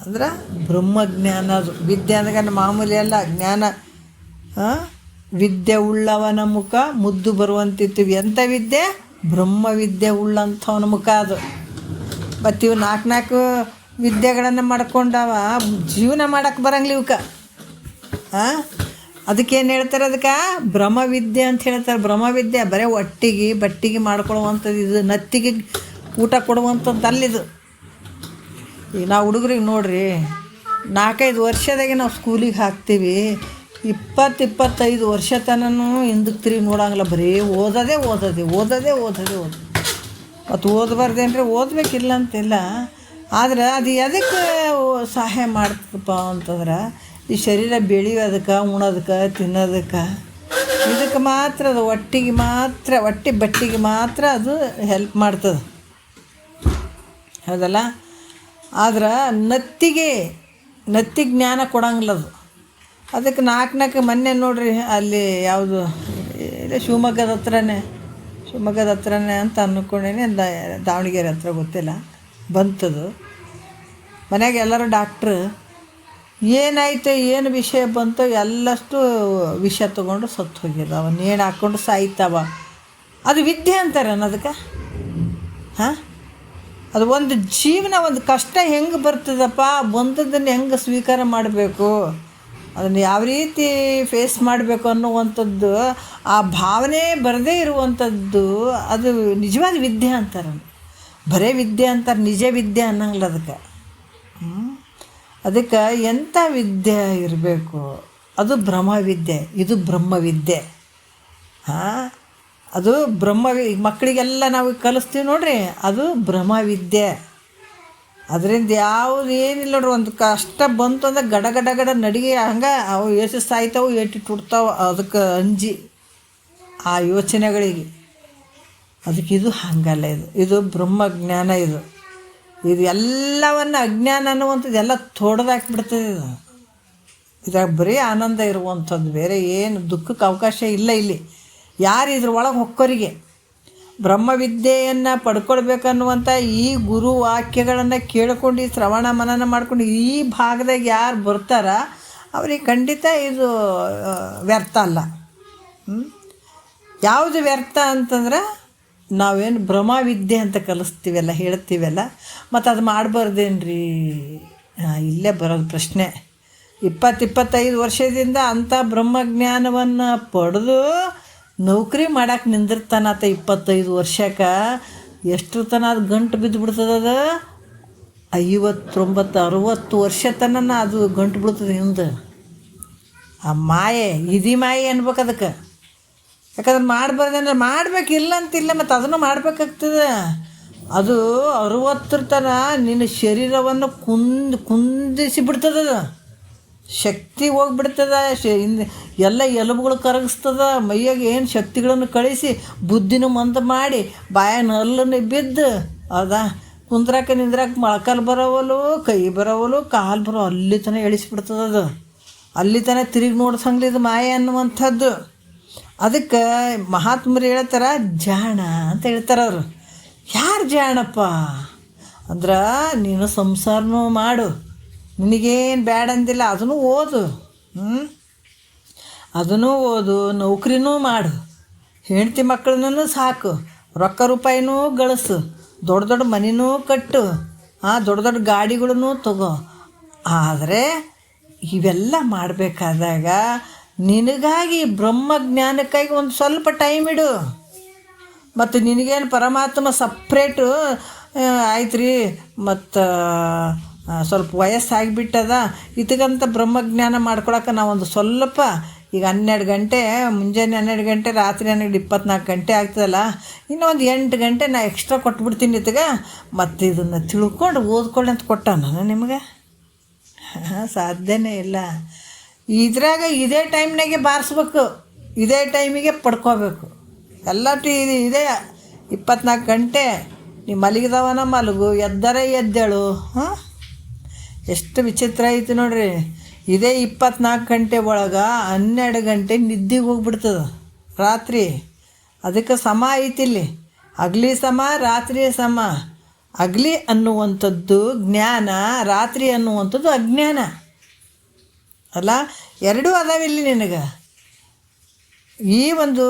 ಅಂದ್ರೆ ಬ್ರಹ್ಮಜ್ಞಾನ. ಅದು ವಿದ್ಯೆ ಅಂದಾಗ ಮಾಮೂಲಿ ಅಲ್ಲ, ಜ್ಞಾನ. ವಿದ್ಯೆ ಉಳ್ಳವನ ಮುಖ ಮುದ್ದು ಬರುವಂತಿತ್ತು. ಎಂಥ ವಿದ್ಯೆ? ಬ್ರಹ್ಮವಿದ್ಯೆ ಉಳ್ಳಂಥವನ ಮುಖ ಅದು. ಮತ್ತು ಇವು ನಾಲ್ಕು ವಿದ್ಯೆಗಳನ್ನು ಮಾಡ್ಕೊಂಡವ ಜೀವನ ಮಾಡೋಕ್ಕೆ ಬರಂಗಿಲ್ಲ ಇವಕ್ಕೆ. ಅದಕ್ಕೇನು ಹೇಳ್ತಾರೆ, ಅದಕ್ಕೆ ಬ್ರಹ್ಮವಿದ್ಯೆ ಅಂತ ಹೇಳ್ತಾರೆ. ಬ್ರಹ್ಮವಿದ್ಯೆ ಬರೀ ಒಟ್ಟಿಗೆ ಬಟ್ಟಿಗೆ ಮಾಡ್ಕೊಳ್ಳುವಂಥದ್ದು, ಇದು ನತ್ತಿಗೆ ಊಟ ಕೊಡುವಂಥದ್ದು ಅಲ್ಲಿದು. ಈಗ ನಾವು ಹುಡುಗ್ರಿಗೆ ನೋಡ್ರಿ, 4-5 ವರ್ಷದಾಗೆ ನಾವು ಸ್ಕೂಲಿಗೆ ಹಾಕ್ತೀವಿ, 20-25 ವರ್ಷ ತನೂ ಹಿಂದಕ್ಕೆ ತಿರುಗಿ ನೋಡಂಗಿಲ್ಲ, ಬರೀ ಓದೋದೇ ಮತ್ತು ಓದಬಾರ್ದೇನ್ರಿ, ಓದಬೇಕಿಲ್ಲ ಅಂತಿಲ್ಲ. ಆದ್ರೆ ಅದು ಎದಕ್ಕೆ ಸಹಾಯ ಮಾಡ್ತದಪ್ಪ ಅಂತಂದ್ರೆ, ಈ ಶರೀರ ಬೆಳೆಯೋದಕ್ಕೆ, ಉಣೋದಕ್ಕೆ, ತಿನ್ನೋದಕ್ಕೆ, ಇದಕ್ಕೆ ಮಾತ್ರ ಅದು ಹೊಟ್ಟೆ ಬಟ್ಟಿಗೆ ಮಾತ್ರ ಅದು ಹೆಲ್ಪ್ ಮಾಡ್ತದೆ, ಹೌದಲ್ಲ. ಆದ್ರೆ ನತ್ತಿಗೆ ಜ್ಞಾನ ಕೊಡಂಗಿಲ್ಲ ಅದು. ಅದಕ್ಕೆ 4 ಮೊನ್ನೆ ನೋಡ್ರಿ, ಅಲ್ಲಿ ಯಾವುದು ಇಲ್ಲ ಶಿವಮೊಗ್ಗದ ಹತ್ರನೇ ಅಂತ ಅಂದ್ಕೊಂಡೇನೆ, ದಾವಣಗೆರೆ ಹತ್ರ ಗೊತ್ತಿಲ್ಲ, ಬಂತದು. ಮನ್ಯಾಗ ಎಲ್ಲರೂ ಡಾಕ್ಟ್ರು ಏನಾಯ್ತು, ಏನು ವಿಷಯ ಬಂತು, ಎಲ್ಲಷ್ಟು ವಿಷ ತೊಗೊಂಡು ಸತ್ತು ಹೋಗ್ಯದ, ನೇಣು ಹಾಕ್ಕೊಂಡು ಸಾಯ್ತಾವ. ಅದು ವಿದ್ಯೆ ಅಂತಾರೆ ಅನ್ನೋದಕ್ಕೆ. ಅದು ಒಂದು ಜೀವನ, ಒಂದು ಕಷ್ಟ ಹೆಂಗೆ ಬರ್ತದಪ್ಪ, ಬಂದದ್ದನ್ನು ಹೆಂಗೆ ಸ್ವೀಕಾರ ಮಾಡಬೇಕು, ಅದನ್ನು ಯಾವ ರೀತಿ ಫೇಸ್ ಮಾಡಬೇಕು ಅನ್ನುವಂಥದ್ದು, ಆ ಭಾವನೆ ಬರದೇ ಇರುವಂಥದ್ದು, ಅದು ನಿಜವಾದ ವಿದ್ಯೆ ಅಂತಾರೆ. ಬರೇ ವಿದ್ಯೆ ಅಂತಾರೆ, ನಿಜ ವಿದ್ಯೆ ಅನ್ನಂಗಿಲ್ಲ ಅದಕ್ಕೆ. ಅದಕ್ಕೆ ಎಂಥ ವಿದ್ಯೆ ಇರಬೇಕು, ಅದು ಬ್ರಹ್ಮವಿದ್ಯೆ, ಇದು ಬ್ರಹ್ಮವಿದ್ಯೆ. ಅದು ಮಕ್ಕಳಿಗೆಲ್ಲ ನಾವು ಕಲಿಸ್ತೀವಿ ನೋಡ್ರಿ, ಅದು ಬ್ರಹ್ಮವಿದ್ಯೆ. ಅದರಿಂದ ಯಾವುದು ಏನಿಲ್ಲ ನೋಡ್ರಿ, ಒಂದು ಕಷ್ಟ ಬಂತು ಅಂದ್ರೆ ಗಡ ನಡಿಗೆ ಹಂಗೆ ಅವು ಸಾಯ್ತಾವು, ತುಡ್ತಾವೆ, ಅದಕ್ಕೆ ಅಂಜಿ ಆ ಯೋಚನೆಗಳಿಗೆ. ಅದಕ್ಕೆ ಇದು ಹಂಗಲ್ಲ, ಇದು ಬ್ರಹ್ಮಜ್ಞಾನ. ಇದು ಎಲ್ಲವನ್ನು ಅಜ್ಞಾನ ಅನ್ನುವಂಥದ್ದು ಎಲ್ಲ ತೊಡೆದಾಕಿಬಿಡ್ತದೆ. ಇದಾಗ ಬರೀ ಆನಂದ ಇರುವಂಥದ್ದು, ಬೇರೆ ಏನು ದುಃಖಕ್ಕೆ ಅವಕಾಶ ಇಲ್ಲ ಇಲ್ಲಿ. ಯಾರು ಇದ್ರ ಒಳಗೆ ಹೊಕ್ಕೋರಿಗೆ ಬ್ರಹ್ಮವಿದ್ಯೆಯನ್ನು ಪಡ್ಕೊಳ್ಬೇಕನ್ನುವಂಥ ಈ ಗುರು ವಾಕ್ಯಗಳನ್ನು ಕೇಳ್ಕೊಂಡು, ಈ ಶ್ರವಣ ಮನನ ಮಾಡ್ಕೊಂಡು ಈ ಭಾಗದಾಗ ಯಾರು ಬರ್ತಾರ ಅವ್ರಿಗೆ ಖಂಡಿತ ಇದು ವ್ಯರ್ಥ ಅಲ್ಲ. ಯಾವುದು ವ್ಯರ್ಥ ಅಂತಂದ್ರೆ, ನಾವೇನು ಬ್ರಹ್ಮವಿದ್ಯೆ ಅಂತ ಕಲಿಸ್ತೀವಲ್ಲ, ಹೇಳ್ತೀವಲ್ಲ, ಮತ್ತು ಅದು ಮಾಡಬಾರ್ದೇನ್ರಿ? ಇಲ್ಲೇ ಬರೋದು ಪ್ರಶ್ನೆ. 20-25 ವರ್ಷದಿಂದ ಅಂಥ ಬ್ರಹ್ಮಜ್ಞಾನವನ್ನು ಪಡೆದು ನೌಕರಿ ಮಾಡಕ್ಕೆ ನಿಂದಿರ್ತಾನಾತ 25 ವರ್ಷಕ್ಕೆ. ಎಷ್ಟು ತನ ಅದು ಗಂಟು ಬಿದ್ದು ಬಿಡ್ತದೆ, 59-60 ವರ್ಷ ತನಕ ಅದು ಗಂಟು ಬೀಳ್ತದೆ ಹಿಂದೆ. ಆ ಮಾಯೆ, ಮಾಯೆ ಅನ್ಬೇಕು ಅದಕ್ಕೆ. ಯಾಕಂದ್ರೆ ಮಾಡಬಾರ್ದಂದ್ರೆ ಮಾಡಬೇಕಿಲ್ಲ ಅಂತಿಲ್ಲ, ಮತ್ತು ಅದನ್ನು ಮಾಡಬೇಕಾಗ್ತದೆ. ಅದು 60 ತನ ನಿನ್ನ ಶರೀರವನ್ನು ಕುಂದಿಸಿ ಬಿಡ್ತದೆ, ಶಕ್ತಿ ಹೋಗ್ಬಿಡ್ತದೆ, ಎಲ್ಲ ಎಲುಬುಗಳು ಕರಗಿಸ್ತದ, ಮೈಯಾಗ ಏನು ಶಕ್ತಿಗಳನ್ನು ಕಳಿಸಿ ಬುದ್ಧಿನೂ ಮಂದ ಮಾಡಿ ಬಾಯನಲ್ಲನ್ನು ಬಿದ್ದು ಅದ ಕುಂದ್ರಾಕ ನಿಂದ್ರಾಕ ಮೊಳಕಾಲು ಬರೋವಲು, ಕೈ ಬರೋವಲು, ಕಾಲು ಬರೋ, ಅಲ್ಲಿ ತನಕ ಎಳಿಸ್ಬಿಡ್ತದೆ. ಅಲ್ಲಿ ತನಕ ತಿರುಗಿ ನೋಡ್ಸಂಗ್ಲಿ ಇದು ಮಾಯೆ ಅನ್ನುವಂಥದ್ದು. ಅದಕ್ಕೆ ಮಹಾತ್ಮರು ಹೇಳ್ತಾರೆ, ಜಾಣ ಅಂತ ಹೇಳ್ತಾರೆ ಅವರು. ಯಾರು ಜಾಣಪ್ಪ ಅಂದ್ರೆ, ನೀನು ಸಂಸಾರನೂ ಮಾಡು, ನಿನಗೇನು ಬ್ಯಾಡ ಅಂದಿಲ್ಲ, ಅದನ್ನು ಓದು, ನೌಕರಿನೂ ಮಾಡು, ಹೆಂಡತಿ ಮಕ್ಕಳನ್ನೂ ಸಾಕು, ರೊಕ್ಕ ರೂಪಾಯಿನೂ ಗಳಿಸು, ದೊಡ್ಡ ಮನೆನೂ ಕಟ್ಟು, ದೊಡ್ಡ ಗಾಡಿಗಳನ್ನೂ ತಗೋ. ಆದರೆ ಇವೆಲ್ಲ ಮಾಡಬೇಕಾದಾಗ ನಿನಗಾಗಿ ಬ್ರಹ್ಮಜ್ಞಾನಕ್ಕಾಗಿ ಒಂದು ಸ್ವಲ್ಪ ಟೈಮ್ ಇಡು. ಮತ್ತು ನಿನಗೇನು ಪರಮಾತ್ಮ ಸಪ್ರೇಟು ಆಯ್ತು ರೀ, ಮತ್ತು ಸ್ವಲ್ಪ ವಯಸ್ಸಾಗಿಬಿಟ್ಟದ, ಇದಕ್ಕಂತ ಬ್ರಹ್ಮಜ್ಞಾನ ಮಾಡ್ಕೊಳಕ್ಕೆ ನಾವೊಂದು ಸ್ವಲ್ಪ, ಈಗ 12 ಗಂಟೆ, ಮುಂಜಾನೆ 12 ಗಂಟೆ, ರಾತ್ರಿ 24 ಗಂಟೆ ಆಗ್ತದಲ್ಲ, ಇನ್ನೂ ಒಂದು 8 ಗಂಟೆ ನಾ ಎಕ್ಸ್ಟ್ರಾ ಕೊಟ್ಬಿಡ್ತೀನಿ ಇದಕ್ಕೆ, ಮತ್ತು ಇದನ್ನು ತಿಳ್ಕೊಂಡು ಓದ್ಕೊಳ್ಳಿ ಅಂತ ಕೊಟ್ಟ ನಾನು ನಿಮಗೆ. ಸಾಧ್ಯನೇ ಇಲ್ಲ. ಇದ್ರಾಗ ಇದೇ ಟೈಮ್ನಾಗೆ ಬಾರಿಸ್ಬೇಕು, ಇದೇ ಟೈಮಿಗೆ ಪಡ್ಕೋಬೇಕು. ಎಲ್ಲ ಇದೇ 24 ಗಂಟೆ ನೀವು ಮಲಗಿದವನ ಮಲಗು, ಎದ್ದೇಳು. ಎಷ್ಟು ವಿಚಿತ್ರ ಐತಿ ನೋಡ್ರಿ. ಇದೇ 24 ಗಂಟೆ ಒಳಗೆ 12 ಗಂಟೆ ನಿದ್ದೆಗೆ ಹೋಗ್ಬಿಡ್ತದೆ ರಾತ್ರಿ. ಅದಕ್ಕೆ ಸಮ ಐತಿಲ್ಲಿ, ಹಗಲಿ ಸಮ ರಾತ್ರಿ ಸಮ. ಹಗಲಿ ಅನ್ನುವಂಥದ್ದು ಜ್ಞಾನ, ರಾತ್ರಿ ಅನ್ನುವಂಥದ್ದು ಅಜ್ಞಾನ ಅಲ್ಲ, ಎರಡೂ ಅದಾವಿಲ್ಲಿ ನಿನಗೆ. ಈ ಒಂದು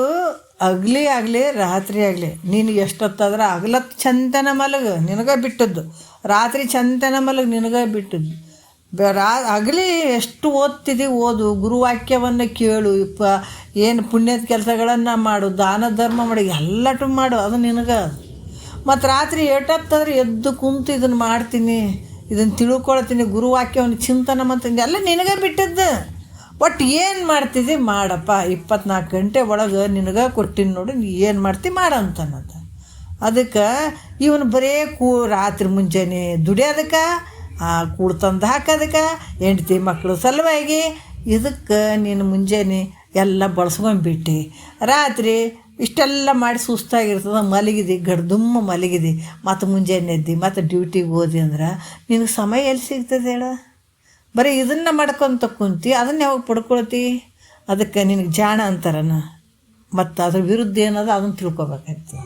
ಹಗಲಿ ಆಗಲಿ ರಾತ್ರಿ ಆಗಲಿ, ನೀನು ಎಷ್ಟೊತ್ತಾದ್ರೆ ಹಗಲತ್ತು ಚಂದನ ಮಲಗು, ನಿನಗೆ ಬಿಟ್ಟದ್ದು, ರಾತ್ರಿ ಚಂದನ ಮಲಗು, ನಿನಗೆ ಬಿಟ್ಟದ್ದು. ಆಗಲಿ ಎಷ್ಟು ಓದ್ತಿದ್ದೀವಿ ಓದು, ಗುರುವಾಕ್ಯವನ್ನು ಕೇಳು, ಏನು ಪುಣ್ಯದ ಕೆಲಸಗಳನ್ನು ಮಾಡು, ದಾನ ಧರ್ಮ ಮಾಡು, ಎಲ್ಲಟು ಮಾಡು, ಅದು ನಿನಗೆ. ಮತ್ತು ರಾತ್ರಿ ಏಟತ್ತಂದ್ರೆ ಎದ್ದು ಕುಂತು ಇದನ್ನು ಮಾಡ್ತೀನಿ, ಇದನ್ನು ತಿಳ್ಕೊಳ್ತೀನಿ, ಗುರುವಾಕ್ಯವನ್ನು ಚಿಂತನೆ ಮಾಡ್ತೀನಿ, ಎಲ್ಲ ನಿನಗೆ ಬಿಟ್ಟಿದ್ದು. ಒಟ್ಟು ಏನು ಮಾಡ್ತಿದ್ದಿ ಮಾಡಪ್ಪ, 24 ಗಂಟೆ ಒಳಗೆ ನಿನಗೆ ಕೊಟ್ಟಿನಿ ನೋಡು, ನೀ ಏನು ಮಾಡ್ತಿ ಮಾಡಂತನದ. ಅದಕ್ಕೆ ಇವನು ಬರೇ ರಾತ್ರಿ ಮುಂಜಾನೆ ದುಡಿಯೋದಕ್ಕೆ, ಕೂಡು ತಂದು ಹಾಕೋದಕ್ಕೆ, ಹೆಂಡ್ತಿ ಮಕ್ಕಳು ಸಲುವಾಗಿ, ಇದಕ್ಕೆ ನೀನು ಮುಂಜಾನೆ ಎಲ್ಲ ಬಳಸ್ಕೊಂಡ್ಬಿಟ್ಟು ರಾತ್ರಿ ಇಷ್ಟೆಲ್ಲ ಮಾಡಿ ಸುಸ್ತಾಗಿರ್ತದೆ, ಮಲಗಿದಿ, ಗಡ್ದುಮ್ಮ ಮಲಗಿದಿ, ಮತ್ತು ಮುಂಜಾನೆ ಎದ್ದು ಮತ್ತು ಡ್ಯೂಟಿಗೆ ಹೋದಿ ಅಂದ್ರೆ ನಿನಗೆ ಸಮಯ ಎಲ್ಲಿ ಸಿಗ್ತದೆ ಹೇಳ? ಬರೀ ಇದನ್ನು ಮಾಡ್ಕೊತ ಕುಂತಿ, ಅದನ್ನು ಯಾವಾಗ ಪಡ್ಕೊಳ್ತಿ? ಅದಕ್ಕೆ ನಿನಗೆ ಜಾಣ ಅಂತಾರನ, ಮತ್ತು ಅದ್ರ ವಿರುದ್ಧ ಏನದ ಅದನ್ನು ತಿಳ್ಕೊಬೇಕಾಗ್ತದೆ.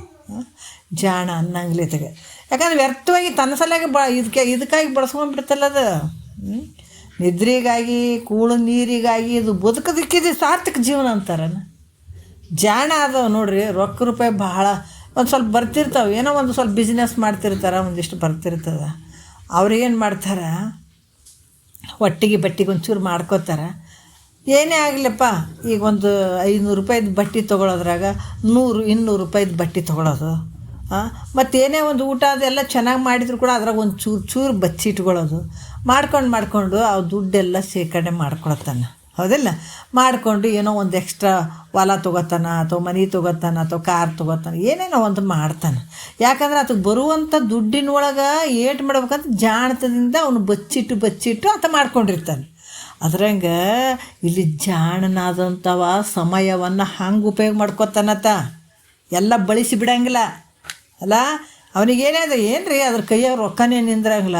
ಜಾಣ ಅನ್ನಂಗ್ಲಿತೆಗೆ, ಯಾಕಂದ್ರೆ ವ್ಯರ್ಥವಾಗಿ ತನ್ನ ಸಲುವಾಗಿ ಇದಕ್ಕಾಗಿ ಬಳಸ್ಕೊಂಡ್ಬಿಡ್ತಲ್ಲ ಅದು. ನಿದ್ರೆಗಾಗಿ, ಕೂಳು ನೀರಿಗಾಗಿ, ಇದು ಬದುಕೋದಕ್ಕಿದು ಸಾರ್ಥಕ ಜೀವನ ಅಂತಾರನ. ಜಾಣ ಅದಾವ ನೋಡ್ರಿ, ರೊಕ್ಕ ರೂಪಾಯಿ ಭಾಳ ಒಂದು ಸ್ವಲ್ಪ ಬರ್ತಿರ್ತಾವೆ, ಏನೋ ಒಂದು ಸ್ವಲ್ಪ ಬಿಸ್ನೆಸ್ ಮಾಡ್ತಿರ್ತಾರೆ, ಒಂದಿಷ್ಟು ಬರ್ತಿರ್ತದೆ. ಅವ್ರು ಏನು ಮಾಡ್ತಾರೆ, ಬಟ್ಟಿಗೆ ಒಂಚೂರು ಮಾಡ್ಕೋತಾರೆ. ಏನೇ ಆಗಲಿಪ್ಪ, ಈಗ ಒಂದು 500 ರೂಪಾಯಿದು ಬಟ್ಟೆ ತೊಗೊಳೋದ್ರಾಗ 100-200 ರೂಪಾಯಿದು ಬಟ್ಟೆ ತೊಗೊಳೋದು. ಮತ್ತು ಏನೇ ಒಂದು ಊಟ ಅದೆಲ್ಲ ಚೆನ್ನಾಗಿ ಮಾಡಿದ್ರು ಕೂಡ ಅದ್ರಾಗ ಒಂದು ಚೂರು ಬಚ್ಚಿಟ್ಕೊಳ್ಳೋದು, ಮಾಡ್ಕೊಂಡು ಆ ದುಡ್ಡೆಲ್ಲ ಶೇಖರಣೆ ಮಾಡ್ಕೊಳತ್ತಾನ, ಹೌದಿಲ್ಲ? ಮಾಡಿಕೊಂಡು ಏನೋ ಒಂದು ಎಕ್ಸ್ಟ್ರಾ ಹೊಲ ತೊಗೋತಾನ, ಅಥವಾ ಮನೆ ತೊಗೋತಾನ, ಅಥವಾ ಕಾರ್ ತೊಗೋತಾನೆ, ಏನೇನೋ ಒಂದು ಮಾಡ್ತಾನೆ. ಯಾಕಂದ್ರೆ ಅದಕ್ಕೆ ಬರುವಂಥ ದುಡ್ಡಿನ ಒಳಗೆ ಏಟು ಮಾಡ್ಬೇಕಂತ ಜಾಣತದಿಂದ ಅವನು ಬಚ್ಚಿಟ್ಟು ಅಂತ ಮಾಡ್ಕೊಂಡಿರ್ತಾನೆ. ಅದ್ರಂಗೆ ಇಲ್ಲಿ ಜಾಣನಾದಂಥವ ಸಮಯವನ್ನು ಹಂಗೆ ಉಪಯೋಗ ಮಾಡ್ಕೊತಾನತ್ತ, ಎಲ್ಲ ಬಳಸಿ ಬಿಡಂಗಿಲ್ಲ ಅಲ್ಲ. ಅವನಿಗೇನಾದ ಏನು ರೀ ಅದ್ರ ಕೈಯಾಗ ರೊಕ್ಕನೇ ನಿಂದ್ರಂಗಿಲ್ಲ,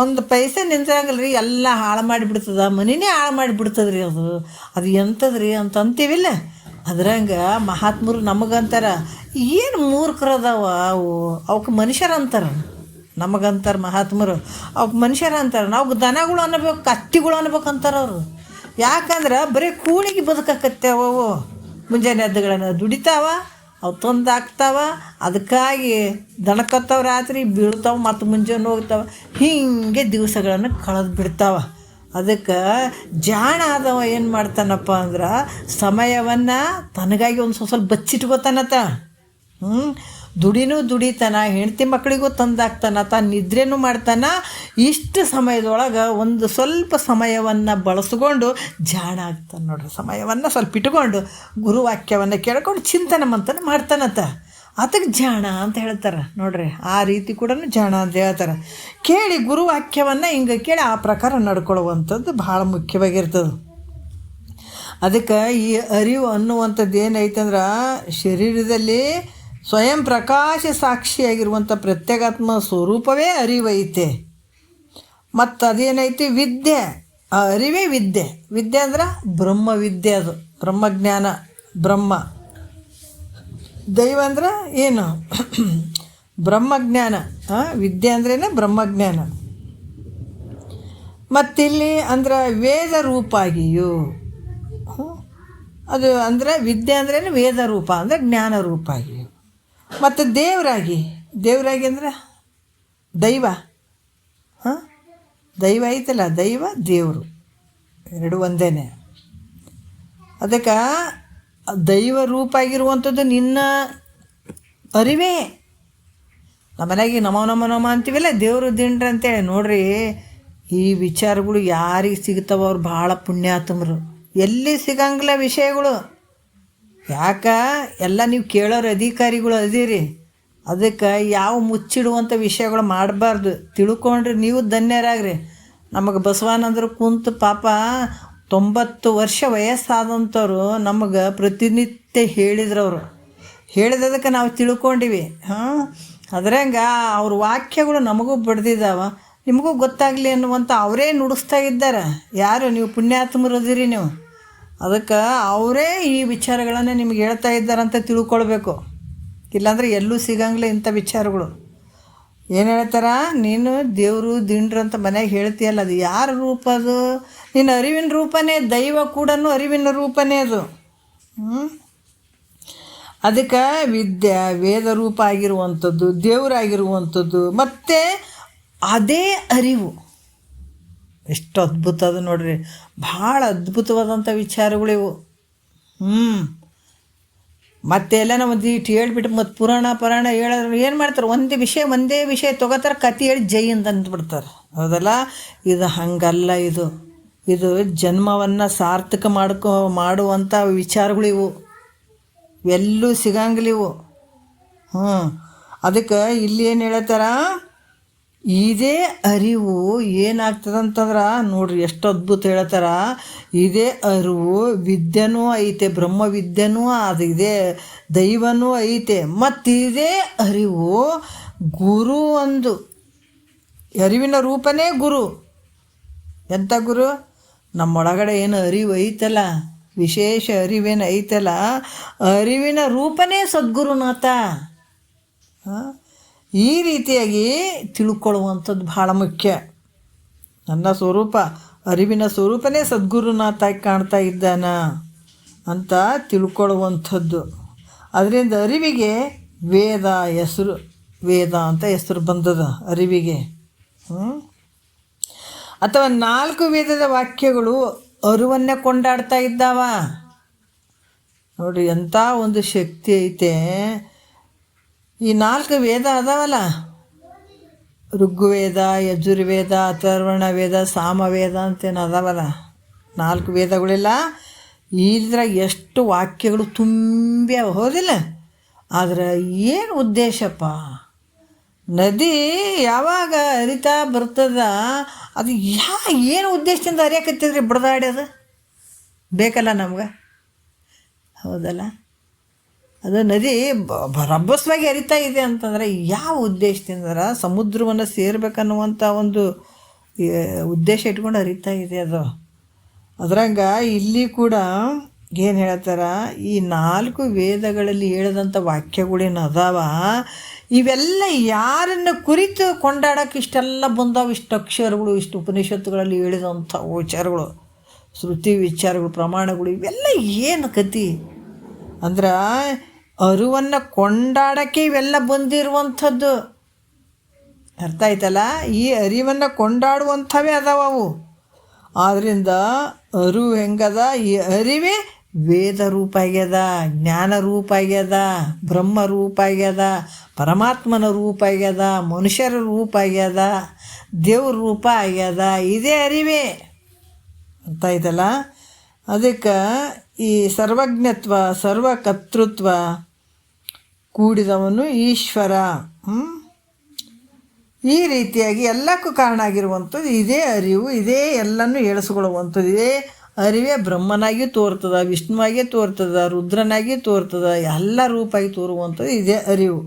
ಒಂದು ಪೈಸೆ ನಿಂದ್ರಂಗಿಲ್ಲ ರೀ, ಎಲ್ಲ ಹಾಳು ಮಾಡಿಬಿಡ್ತದ, ಮನಿನೇ ಹಾಳು ಮಾಡಿಬಿಡ್ತದೆ ರೀ. ಅದು ಎಂಥದ್ದು ರೀ ಅಂತ ಅಂತೀವಿಲ್ಲ. ಅದ್ರಂಗೆ ಮಹಾತ್ಮರು ನಮಗಂತಾರೆ, ಏನು ಮೂರ್ಖರದಾವ ಅವಕ್ಕೆ ಮನುಷ್ಯರು ಅಂತಾರೆ, ನಮಗಂತಾರೆ ಮಹಾತ್ಮರು ಅವಕ್ಕೆ ಮನುಷ್ಯರು ಅಂತಾರೆ. ನಾವು ದನಗಳು ಅನ್ನಬೇಕು, ಕತ್ತಿಗಳು ಅನ್ಬೇಕು ಅಂತಾರೆ ಅವರು. ಯಾಕಂದ್ರೆ ಬರೀ ಕೂಳಿಗೆ ಬದುಕಕ್ಕತ್ತೇವವು, ಮುಂಜಾನೆ ಎದ್ದುಗಳನ್ನು ದುಡಿತಾವ, ಅವು ತಂದು ಹಾಕ್ತಾವ, ಅದಕ್ಕಾಗಿ ದಣಕತ್ತಾವ, ರಾತ್ರಿ ಬೀಳ್ತಾವೆ, ಮತ್ತು ಮುಂಜಾನೆ ಹೋಗ್ತಾವೆ, ಹೀಗೆ ದಿವಸಗಳನ್ನು ಕಳೆದು ಬಿಡ್ತಾವ. ಅದಕ್ಕೆ ಜಾಣ ಆದವ ಏನು ಮಾಡ್ತಾನಪ್ಪ ಅಂದ್ರೆ ಸಮಯವನ್ನು ತನಗಾಗಿ ಒಂದು ಸ್ವಲ್ಪ ಬಚ್ಚಿಟ್ಕೋತಾನತ್ತ. ದುಡಿತಾನ, ಹೆಂಡತಿ ಮಕ್ಕಳಿಗೂ ತಂದಾಕ್ತಾನ, ತಾನು ನಿದ್ರೆನೂ ಮಾಡ್ತಾನ. ಇಷ್ಟು ಸಮಯದೊಳಗೆ ಒಂದು ಸ್ವಲ್ಪ ಸಮಯವನ್ನು ಬಳಸ್ಕೊಂಡು ಜಾಣ ಆಗ್ತಾನೆ ನೋಡ್ರಿ. ಸಮಯವನ್ನು ಸ್ವಲ್ಪ ಇಟ್ಕೊಂಡು ಗುರುವಾಕ್ಯವನ್ನು ಕೇಳ್ಕೊಂಡು ಚಿಂತನೆ ಮಂತನೆ ಮಾಡ್ತಾನತ್ತ. ಅದಕ್ಕೆ ಜಾಣ ಅಂತ ಹೇಳ್ತಾರೆ ನೋಡ್ರಿ. ಆ ರೀತಿ ಕೂಡ ಜಾಣ ಅಂತ ಹೇಳ್ತಾರೆ. ಕೇಳಿ ಗುರುವಾಕ್ಯವನ್ನು ಹಿಂಗೆ ಕೇಳಿ ಆ ಪ್ರಕಾರ ನಡ್ಕೊಳ್ಳುವಂಥದ್ದು ಭಾಳ ಮುಖ್ಯವಾಗಿರ್ತದೆ. ಅದಕ್ಕೆ ಈ ಅರಿವು ಅನ್ನುವಂಥದ್ದು ಏನೈತಂದ್ರೆ, ಶರೀರದಲ್ಲಿ ಸ್ವಯಂ ಪ್ರಕಾಶ ಸಾಕ್ಷಿಯಾಗಿರುವಂಥ ಪ್ರತ್ಯೇಕಾತ್ಮ ಸ್ವರೂಪವೇ ಅರಿವೈತೆ. ಮತ್ತು ಅದೇನೈತಿ ವಿದ್ಯೆ, ಆ ಅರಿವೇ ವಿದ್ಯೆ ಅಂದ್ರೆ ಬ್ರಹ್ಮವಿದ್ಯೆ, ಅದು ಬ್ರಹ್ಮಜ್ಞಾನ. ಬ್ರಹ್ಮ ದೈವ ಅಂದ್ರೆ ಏನು? ಬ್ರಹ್ಮಜ್ಞಾನ. ವಿದ್ಯೆ ಅಂದ್ರೇ ಬ್ರಹ್ಮಜ್ಞಾನ. ಮತ್ತಿಲ್ಲಿ ಅಂದ್ರೆ ವೇದ ರೂಪಾಗಿಯೂ, ಅದು ಅಂದರೆ ವಿದ್ಯೆ ಅಂದ್ರೇ ವೇದ ರೂಪ ಅಂದರೆ ಜ್ಞಾನ ರೂಪಾಗಿಯೂ. ಮತ್ತು ದೇವರಾಗಿ ಅಂದ್ರೆ ದೈವ. ದೈವ ಐತಲ್ಲ, ದೈವ ದೇವರು ಎರಡು ಒಂದೇ. ಅದಕ್ಕೆ ದೈವ ರೂಪ ಆಗಿರುವಂಥದ್ದು ನಿನ್ನ ಅರಿವೇ. ನಮ್ಮನೆಗೆ ನಮ ಅಂತೀವಲ್ಲ, ದೇವರು ದಿಂಡ್ರ ಅಂತೇಳಿ ನೋಡ್ರಿ. ಈ ವಿಚಾರಗಳು ಯಾರಿಗೆ ಸಿಗ್ತಾವ ಅವ್ರು ಭಾಳ ಪುಣ್ಯಾತ್ಮರು. ಎಲ್ಲಿ ಸಿಗಂಗಿಲ್ಲ ವಿಷಯಗಳು. ಎಲ್ಲ ನೀವು ಕೇಳೋರು ಅಧಿಕಾರಿಗಳು ಅದೀರಿ. ಅದಕ್ಕೆ ಯಾವ ಮುಚ್ಚಿಡುವಂಥ ವಿಷಯಗಳು ಮಾಡಬಾರ್ದು. ತಿಳ್ಕೊಂಡ್ರಿ ನೀವು ಧನ್ಯರಾಗ್ರಿ. ನಮಗೆ ಬಸವಾನಂದರು ಕುಂತು ಪಾಪ 90 ವರ್ಷ ವಯಸ್ಸಾದಂಥವ್ರು ನಮಗೆ ಪ್ರತಿನಿತ್ಯ ಹೇಳಿದ್ರವರು. ಹೇಳಿದದಕ್ಕೆ ನಾವು ತಿಳ್ಕೊಂಡಿವಿ. ಅದ್ರಂಗೆ ಅವ್ರ ವಾಕ್ಯಗಳು ನಮಗೂ ಬಡ್ದಿದ್ದಾವ, ನಿಮಗೂ ಗೊತ್ತಾಗಲಿ ಅನ್ನುವಂಥ ಅವರೇ ನುಡಿಸ್ತಾ ಇದ್ದಾರೆ. ಯಾರು? ನೀವು ಪುಣ್ಯಾತ್ಮರು ಅದೀರಿ ನೀವು. ಅದಕ್ಕೆ ಅವರೇ ಈ ವಿಚಾರಗಳನ್ನು ನಿಮ್ಗೆ ಹೇಳ್ತಾ ಇದ್ದಾರಂತ ತಿಳ್ಕೊಳ್ಬೇಕು. ಇಲ್ಲಾಂದರೆ ಎಲ್ಲೂ ಸಿಗಂಗಿಲ್ಲ ಇಂಥ ವಿಚಾರಗಳು. ಏನು ಹೇಳ್ತಾರ, ನೀನು ದೇವರು ದಿಂಡ್ರು ಅಂತ ಮನೆಯಾಗ ಹೇಳ್ತೀಯಲ್ಲ, ಅದು ಯಾರ ರೂಪ? ಅದು ನಿನ್ನ ಅರಿವಿನ ರೂಪನೇ. ದೈವ ಕೂಡ ಅರಿವಿನ ರೂಪನೇ ಅದು. ಅದಕ್ಕೆ ವಿದ್ಯೆ ವೇದ ರೂಪ ಆಗಿರುವಂಥದ್ದು, ದೇವರಾಗಿರುವಂಥದ್ದು, ಮತ್ತು ಅದೇ ಅರಿವು. ಎಷ್ಟು ಅದ್ಭುತ ಅದು ನೋಡ್ರಿ, ಭಾಳ ಅದ್ಭುತವಾದಂಥ ವಿಚಾರಗಳಿವು. ಮತ್ತೆಲ್ಲ ಒಂದು ಇಟ್ಟು ಹೇಳ್ಬಿಟ್ಟು ಮತ್ತು ಪುರಾಣ ಹೇಳಿದ್ರೆ ಏನು ಮಾಡ್ತಾರೆ, ಒಂದೇ ವಿಷಯ ತೊಗೋತಾರೆ, ಕತೆ ಹೇಳಿ ಜೈ ಅಂತ ಅಂದ್ಬಿಡ್ತಾರೆ. ಹೌದಲ್ಲ? ಇದು ಹಾಗಲ್ಲ. ಇದು ಜನ್ಮವನ್ನು ಸಾರ್ಥಕ ಮಾಡುವಂಥ ವಿಚಾರಗಳಿವು, ಎಲ್ಲೂ ಸಿಗಂಗಿಲ್ಲಿವು. ಅದಕ್ಕೆ ಇಲ್ಲಿ ಏನು ಹೇಳ್ತಾರ, ಇದೇ ಅರಿವು ಏನಾಗ್ತದಂತಂದ್ರೆ ನೋಡ್ರಿ ಎಷ್ಟು ಅದ್ಭುತ ಹೇಳ್ತಾರ. ಇದೇ ಅರಿವು ವಿದ್ಯೆನೂ ಐತೆ, ಬ್ರಹ್ಮ ವಿದ್ಯೆನೂ ಅದಿದೆ, ದೈವನೂ ಐತೆ. ಮತ್ತು ಇದೇ ಅರಿವು ಗುರು, ಒಂದು ಅರಿವಿನ ರೂಪನೇ ಗುರು. ಎಂಥ ಗುರು? ನಮ್ಮೊಳಗಡೆ ಏನು ಅರಿವು ಐತಲ್ಲ, ವಿಶೇಷ ಅರಿವೇನು ಐತಲ್ಲ, ಅರಿವಿನ ರೂಪನೇ ಸದ್ಗುರುನಾಥ. ಈ ರೀತಿಯಾಗಿ ತಿಳ್ಕೊಳ್ಳುವಂಥದ್ದು ಭಾಳ ಮುಖ್ಯ. ನನ್ನ ಸ್ವರೂಪ, ಅರಿವಿನ ಸ್ವರೂಪನೇ ಸದ್ಗುರುನಾಥಾಗಿ ಕಾಣ್ತಾ ಇದ್ದಾನ ಅಂತ ತಿಳ್ಕೊಳ್ಳುವಂಥದ್ದು. ಅದರಿಂದ ಅರಿವಿಗೆ ವೇದ ಹೆಸರು, ವೇದ ಅಂತ ಹೆಸರು ಬಂದದ ಅರಿವಿಗೆ. ಅಥವಾ 4 ವೇದದ ವಾಕ್ಯಗಳು ಅರಿವನ್ನೇ ಕೊಂಡಾಡ್ತಾ ಇದ್ದಾವ. ನೋಡಿರಿ ಎಂಥ ಒಂದು ಶಕ್ತಿ ಐತೆ. ಈ 4 ವೇದ ಅದಾವಲ್ಲ, ಋಗ್ವೇದ, ಯಜುರ್ವೇದ, ಅಥರ್ವಣ ವೇದ, ಸಾಮವೇದ ಅಂತೇನು ಅದಾವಲ್ಲ, 4 ವೇದಗಳೆಲ್ಲ ಇದ್ರಾಗ ಎಷ್ಟು ವಾಕ್ಯಗಳು ತುಂಬಿ ಹೋದಿಲ್ಲ. ಆದರೆ ಏನು ಉದ್ದೇಶಪ್ಪ? ನದಿ ಯಾವಾಗ ಹರಿತಾ ಬರ್ತದ, ಅದು ಏನು ಉದ್ದೇಶದಿಂದ ಹರಿಯಾಕತ್ತಿದ್ರಿ ಬಡ್ದಾಡ್ಯದ ಬೇಕಲ್ಲ ನಮ್ಗೆ? ಹೌದಲ್ಲ? ಅದು ನದಿ ರಭಸವಾಗಿ ಹರಿತಾ ಇದೆ ಅಂತಂದರೆ ಯಾವ ಉದ್ದೇಶದಿಂದ? ಸಮುದ್ರವನ್ನು ಸೇರ್ಬೇಕನ್ನುವಂಥ ಒಂದು ಉದ್ದೇಶ ಇಟ್ಕೊಂಡು ಹರಿತಾ ಇದೆ ಅದು. ಅದ್ರಂಗೆ ಇಲ್ಲಿ ಕೂಡ ಏನು ಹೇಳ್ತಾರ, ಈ 4 ವೇದಗಳಲ್ಲಿ ಹೇಳಿದಂಥ ವಾಕ್ಯಗಳೇನು ಅದಾವ, ಇವೆಲ್ಲ ಯಾರನ್ನು ಕುರಿತು ಕೊಂಡಾಡೋಕೆ ಇಷ್ಟೆಲ್ಲ ಬಂದಾವ, ಇಷ್ಟು ಅಕ್ಷರಗಳು, ಇಷ್ಟು ಉಪನಿಷತ್ತುಗಳಲ್ಲಿ ಹೇಳಿದಂಥ ವಿಚಾರಗಳು, ಶ್ರುತಿ ವಿಚಾರಗಳು, ಪ್ರಮಾಣಗಳು, ಇವೆಲ್ಲ ಏನು ಕತಿ ಅಂದ್ರೆ ಅರಿವನ್ನು ಕೊಂಡಾಡೋಕ್ಕೆ ಇವೆಲ್ಲ ಬಂದಿರುವಂಥದ್ದು. ಅರ್ಥ ಆಯ್ತಲ್ಲ? ಈ ಅರಿವನ್ನು ಕೊಂಡಾಡುವಂಥವೇ ಅದಾವವು. ಆದ್ದರಿಂದ ಅರಿವು ಹೆಂಗದ, ಈ ಅರಿವೇ ವೇದ ರೂಪ ಆಗ್ಯದ, ಜ್ಞಾನ ರೂಪ ಆಗ್ಯದ, ಬ್ರಹ್ಮ ರೂಪ ಆಗ್ಯದ, ಪರಮಾತ್ಮನ ರೂಪ ಆಗ್ಯದ, ಮನುಷ್ಯರ ರೂಪ ಆಗ್ಯದ, ದೇವ್ರ ರೂಪ ಆಗ್ಯದ. ಇದೇ ಅರಿವೇ. ಅರ್ಥ ಆಯ್ತಲ್ಲ? ಅದಕ್ಕೆ ಈ ಸರ್ವಜ್ಞತ್ವ, ಸರ್ವಕರ್ತೃತ್ವ ಕೂಡಿದವನು ಈಶ್ವರ. ಈ ರೀತಿಯಾಗಿ ಎಲ್ಲಕ್ಕೂ ಕಾರಣ ಆಗಿರುವಂಥದ್ದು ಇದೇ ಅರಿವು. ಇದೇ ಎಲ್ಲನೂ ಹೇಳಿಸ್ಕೊಳ್ಳುವಂಥದ್ದು. ಇದೇ ಅರಿವೇ ಬ್ರಹ್ಮನಾಗಿ ತೋರ್ತದ, ವಿಷ್ಣುವಾಗಿ ತೋರ್ತದ, ರುದ್ರನಾಗಿ ತೋರ್ತದ, ಎಲ್ಲ ರೂಪಾಗಿ ತೋರುವಂಥದ್ದು ಇದೇ ಅರಿವು.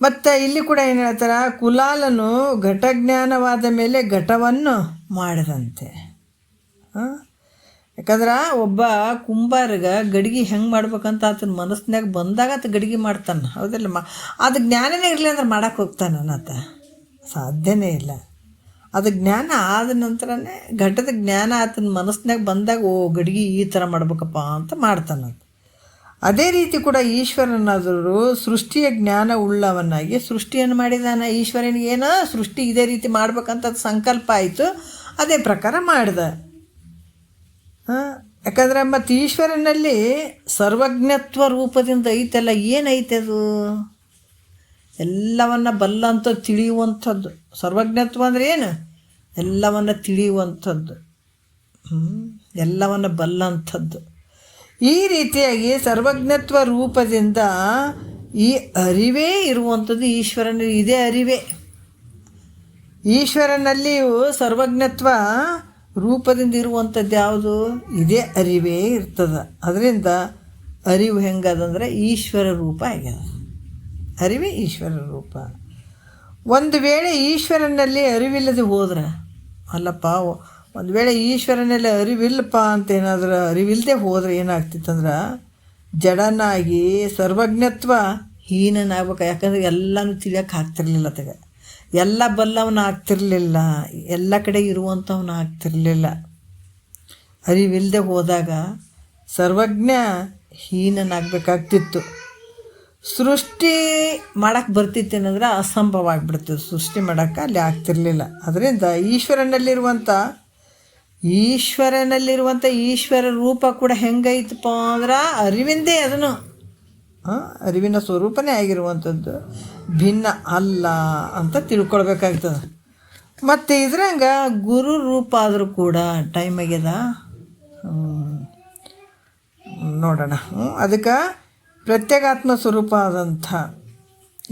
ಮತ್ತು ಇಲ್ಲಿ ಕೂಡ ಏನು ಹೇಳ್ತಾರೆ, ಕುಲಾಲನು ಘಟಜ್ಞಾನವಾದ ಮೇಲೆ ಘಟವನ್ನು ಮಾಡಿದಂತೆ. ಯಾಕಂದ್ರೆ ಒಬ್ಬ ಕುಂಬಾರಿಗೆ ಗಡಿಗೆ ಹೆಂಗೆ ಮಾಡ್ಬೇಕಂತ ಆತನ ಮನಸ್ಸಿನಾಗ ಬಂದಾಗ ಆತ ಗಡಿಗೆ ಮಾಡ್ತಾನೆ. ಹೌದಿಲ್ಲ? ಅದು ಜ್ಞಾನನೇ ಇರಲಿ ಅಂದ್ರೆ ಮಾಡೋಕ್ಕೆ ಹೋಗ್ತಾನೆ ಆತ? ಸಾಧ್ಯನೇ ಇಲ್ಲ. ಅದು ಜ್ಞಾನ ಆದ ನಂತರನೇ, ಘಟದ ಜ್ಞಾನ ಆತನ ಮನಸ್ಸಿನಾಗ ಬಂದಾಗ, ಓ ಗಡಿಗೆ ಈ ಥರ ಮಾಡ್ಬೇಕಪ್ಪ ಅಂತ ಮಾಡ್ತಾನಂತ. ಅದೇ ರೀತಿ ಕೂಡ ಈಶ್ವರನಾದರೂ ಸೃಷ್ಟಿಯ ಜ್ಞಾನ ಉಳ್ಳವನಾಗಿ ಸೃಷ್ಟಿಯನ್ನು ಮಾಡಿದಾನ. ಈಶ್ವರನಿಗೇನೋ ಸೃಷ್ಟಿ ಇದೇ ರೀತಿ ಮಾಡ್ಬೇಕಂತ ಅದು ಸಂಕಲ್ಪ ಆಯಿತು, ಅದೇ ಪ್ರಕಾರ ಮಾಡಿದ. ಯಾಕಂದ್ರೆ ಮತ್ತು ಈಶ್ವರನಲ್ಲಿ ಸರ್ವಜ್ಞತ್ವ ರೂಪದಿಂದ ಐತೆಲ್ಲ. ಏನೈತೆ ಅದು? ಎಲ್ಲವನ್ನು ಬಲ್ಲಂತ ತಿಳಿಯುವಂಥದ್ದು. ಸರ್ವಜ್ಞತ್ವ ಅಂದರೆ ಏನು? ಎಲ್ಲವನ್ನು ತಿಳಿಯುವಂಥದ್ದು, ಎಲ್ಲವನ್ನು ಬಲ್ಲಂಥದ್ದು. ಈ ರೀತಿಯಾಗಿ ಸರ್ವಜ್ಞತ್ವ ರೂಪದಿಂದ ಈ ಅರಿವೇ ಇರುವಂಥದ್ದು ಈಶ್ವರನ. ಇದೇ ಅರಿವೇ ಈಶ್ವರನಲ್ಲಿಯೂ ಸರ್ವಜ್ಞತ್ವ ರೂಪದಿಂದ ಇರುವಂಥದ್ದು ಯಾವುದು? ಇದೇ ಅರಿವೇ ಇರ್ತದೆ. ಅದರಿಂದ ಅರಿವು ಹೆಂಗದಂದ್ರೆ ಈಶ್ವರ ರೂಪ ಆಗ್ಯದ. ಅರಿವೇ ಈಶ್ವರ ರೂಪ. ಒಂದು ವೇಳೆ ಈಶ್ವರನಲ್ಲಿ ಅರಿವಿಲ್ಲದೆ ಹೋದ್ರೆ, ಅಲ್ಲಪ್ಪ, ಒಂದು ವೇಳೆ ಈಶ್ವರನಲ್ಲಿ ಅರಿವಿಲ್ಲಪ್ಪ ಅಂತ ಏನಾದರೂ ಅರಿವಿಲ್ಲದೆ ಹೋದರೆ ಏನಾಗ್ತಿತ್ತಂದ್ರೆ ಜಡನಾಗಿ ಸರ್ವಜ್ಞತ್ವ ಹೀನನಾಗ್ಬೇಕು. ಯಾಕಂದರೆ ಎಲ್ಲನೂ ತಿಳಿಯೋಕೆ ಆಗ್ತಿರ್ಲಿಲ್ಲ ಆತಗೆ. ಎಲ್ಲ ಬಲ್ಲವನ ಆಗ್ತಿರಲಿಲ್ಲ, ಎಲ್ಲ ಕಡೆ ಇರುವಂಥವನ್ನ ಆಗ್ತಿರಲಿಲ್ಲ. ಅರಿವಿಲ್ಲದೆ ಹೋದಾಗ ಸರ್ವಜ್ಞ ಹೀನನಾಗಬೇಕಾಗ್ತಿತ್ತು. ಸೃಷ್ಟಿ ಮಾಡೋಕ್ಕೆ ಬರ್ತಿತ್ತೇನಂದ್ರೆ ಅಸಂಭವ ಆಗಿಬಿಡ್ತದೆ. ಸೃಷ್ಟಿ ಮಾಡೋಕ್ಕೆ ಅಲ್ಲಿ ಆಗ್ತಿರಲಿಲ್ಲ. ಅದರಿಂದ ಈಶ್ವರನಲ್ಲಿರುವಂಥ ಈಶ್ವರ ರೂಪ ಕೂಡ ಹೆಂಗೈತಪ್ಪ ಅಂದ್ರೆ ಅರಿವಿಂದೇ ಅದನ್ನು ಅರಿವಿನ ಸ್ವರೂಪನೇ ಆಗಿರುವಂಥದ್ದು, ಭಿನ್ನ ಅಲ್ಲ ಅಂತ ತಿಳ್ಕೊಳ್ಬೇಕಾಗ್ತದೆ. ಮತ್ತು ಇದ್ರಂಗೆ ಗುರು ರೂಪ ಆದರೂ ಕೂಡ ಟೈಮ್ ಆಗ್ಯದ ನೋಡೋಣ. ಅದಕ್ಕೆ ಪ್ರತ್ಯೇಗಾತ್ಮ ಸ್ವರೂಪ ಆದಂಥ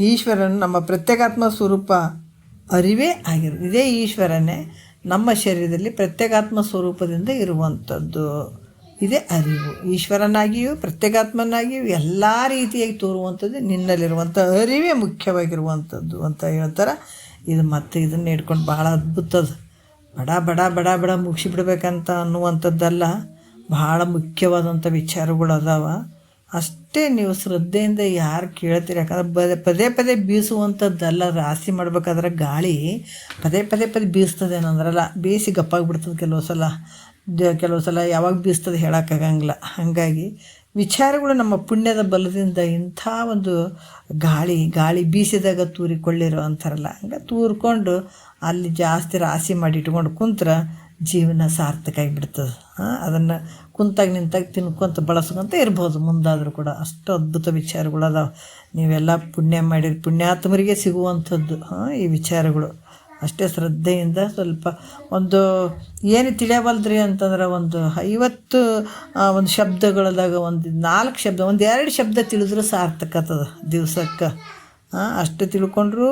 ಈಶ್ವರನು ನಮ್ಮ ಪ್ರತ್ಯೇಗಾತ್ಮ ಸ್ವರೂಪ ಅರಿವೇ ಆಗಿರೋದು. ಇದೇ ಈಶ್ವರನೇ ನಮ್ಮ ಶರೀರದಲ್ಲಿ ಪ್ರತ್ಯೇಗಾತ್ಮ ಸ್ವರೂಪದಿಂದ ಇರುವಂಥದ್ದು. ಇದೇ ಅರಿವು. ಈಶ್ವರನಾಗಿಯೂ ಪ್ರತ್ಯೇಗಾತ್ಮನಾಗಿಯೂ ಎಲ್ಲ ರೀತಿಯಾಗಿ ತೋರುವಂಥದ್ದು ನಿನ್ನಲ್ಲಿರುವಂಥ ಅರಿವೇ ಮುಖ್ಯವಾಗಿರುವಂಥದ್ದು ಅಂತ ಹೇಳ್ತಾರೆ. ಇದು ಮತ್ತು ಇದನ್ನು ಹಿಡ್ಕೊಂಡು ಭಾಳ ಅದ್ಭುತ ಅದು. ಬಡ ಬಡ ಬಡ ಬಡ ಮುಗಿಸಿಬಿಡ್ಬೇಕಂತ ಅನ್ನುವಂಥದ್ದಲ್ಲ, ಭಾಳ ಮುಖ್ಯವಾದಂಥ ವಿಚಾರಗಳು ಅದಾವ. ಅಷ್ಟೇ ನೀವು ಶ್ರದ್ಧೆಯಿಂದ ಯಾರು ಕೇಳ್ತೀರಿ. ಯಾಕಂದ್ರೆ ಪದೇ ಪದೇ ಬೀಸುವಂಥದ್ದಲ್ಲ. ರಾಶಿ ಮಾಡ್ಬೇಕಾದ್ರೆ ಗಾಳಿ ಪದೇ ಪದೇ ಬೀಸ್ತದೇನಂದ್ರಲ್ಲ, ಬೀಸಿ ಗಪ್ಪಾಗಿಬಿಡ್ತದೆ ಕೆಲವು ಸಲ ಯಾವಾಗ ಬೀಸ್ತದೆ ಹೇಳೋಕ್ಕಾಗಂಗಿಲ್ಲ. ಹಾಗಾಗಿ ವಿಚಾರಗಳು ನಮ್ಮ ಪುಣ್ಯದ ಬಲದಿಂದ ಇಂಥ ಒಂದು ಗಾಳಿ ಬೀಸಿದಾಗ ತೂರಿಕೊಳ್ಳಿರೋ ಅಂತಾರಲ್ಲ, ಹಂಗೆ ತೂರ್ಕೊಂಡು ಅಲ್ಲಿ ಜಾಸ್ತಿ ರಾಶಿ ಮಾಡಿ ಇಟ್ಕೊಂಡು ಕುಂತ್ರೆ ಜೀವನ ಸಾರ್ಥಕ ಆಗಿಬಿಡ್ತದೆ. ಅದನ್ನು ಕುಂತಾಗ ನಿಂತಾಗ ತಿನ್ಕೊಂತ ಬಳಸ್ಕೊಂತ ಇರ್ಬೋದು ಮುಂದಾದರೂ ಕೂಡ. ಅಷ್ಟು ಅದ್ಭುತ ವಿಚಾರಗಳು ಅದಾವೆ. ನೀವೆಲ್ಲ ಪುಣ್ಯ ಮಾಡಿರಿ, ಪುಣ್ಯಾತ್ಮರಿಗೆ ಸಿಗುವಂಥದ್ದು ಈ ವಿಚಾರಗಳು. ಅಷ್ಟೇ ಶ್ರದ್ಧೆಯಿಂದ ಸ್ವಲ್ಪ ಒಂದು ಏನು ತಿಳಿಯವಲ್ದ್ರಿ ಅಂತಂದ್ರೆ ಒಂದು 50 ಒಂದು ಶಬ್ದಗಳದಾಗ ಒಂದು 4 ಶಬ್ದ, ಒಂದು 2 ಶಬ್ದ ತಿಳಿದ್ರೂ ಸಾರ್ಥಕ ಆಗ್ತದೆ ದಿವ್ಸಕ್ಕೆ. ಅಷ್ಟು ತಿಳ್ಕೊಂಡ್ರೂ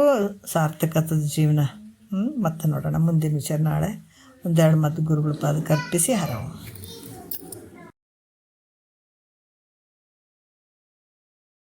ಸಾರ್ಥಕ ಆಗ್ತದೆ ಜೀವನ. ಮತ್ತೆ ನೋಡೋಣ ಮುಂದಿನ ವಿಚಾರ ನಾಳೆ. ಒಂದೆರಡು ಮಾತು ಗುರುಗಳ ಪಾದಕ್ಕೆ ಅರ್ಪಿಸಿ ಹರವು.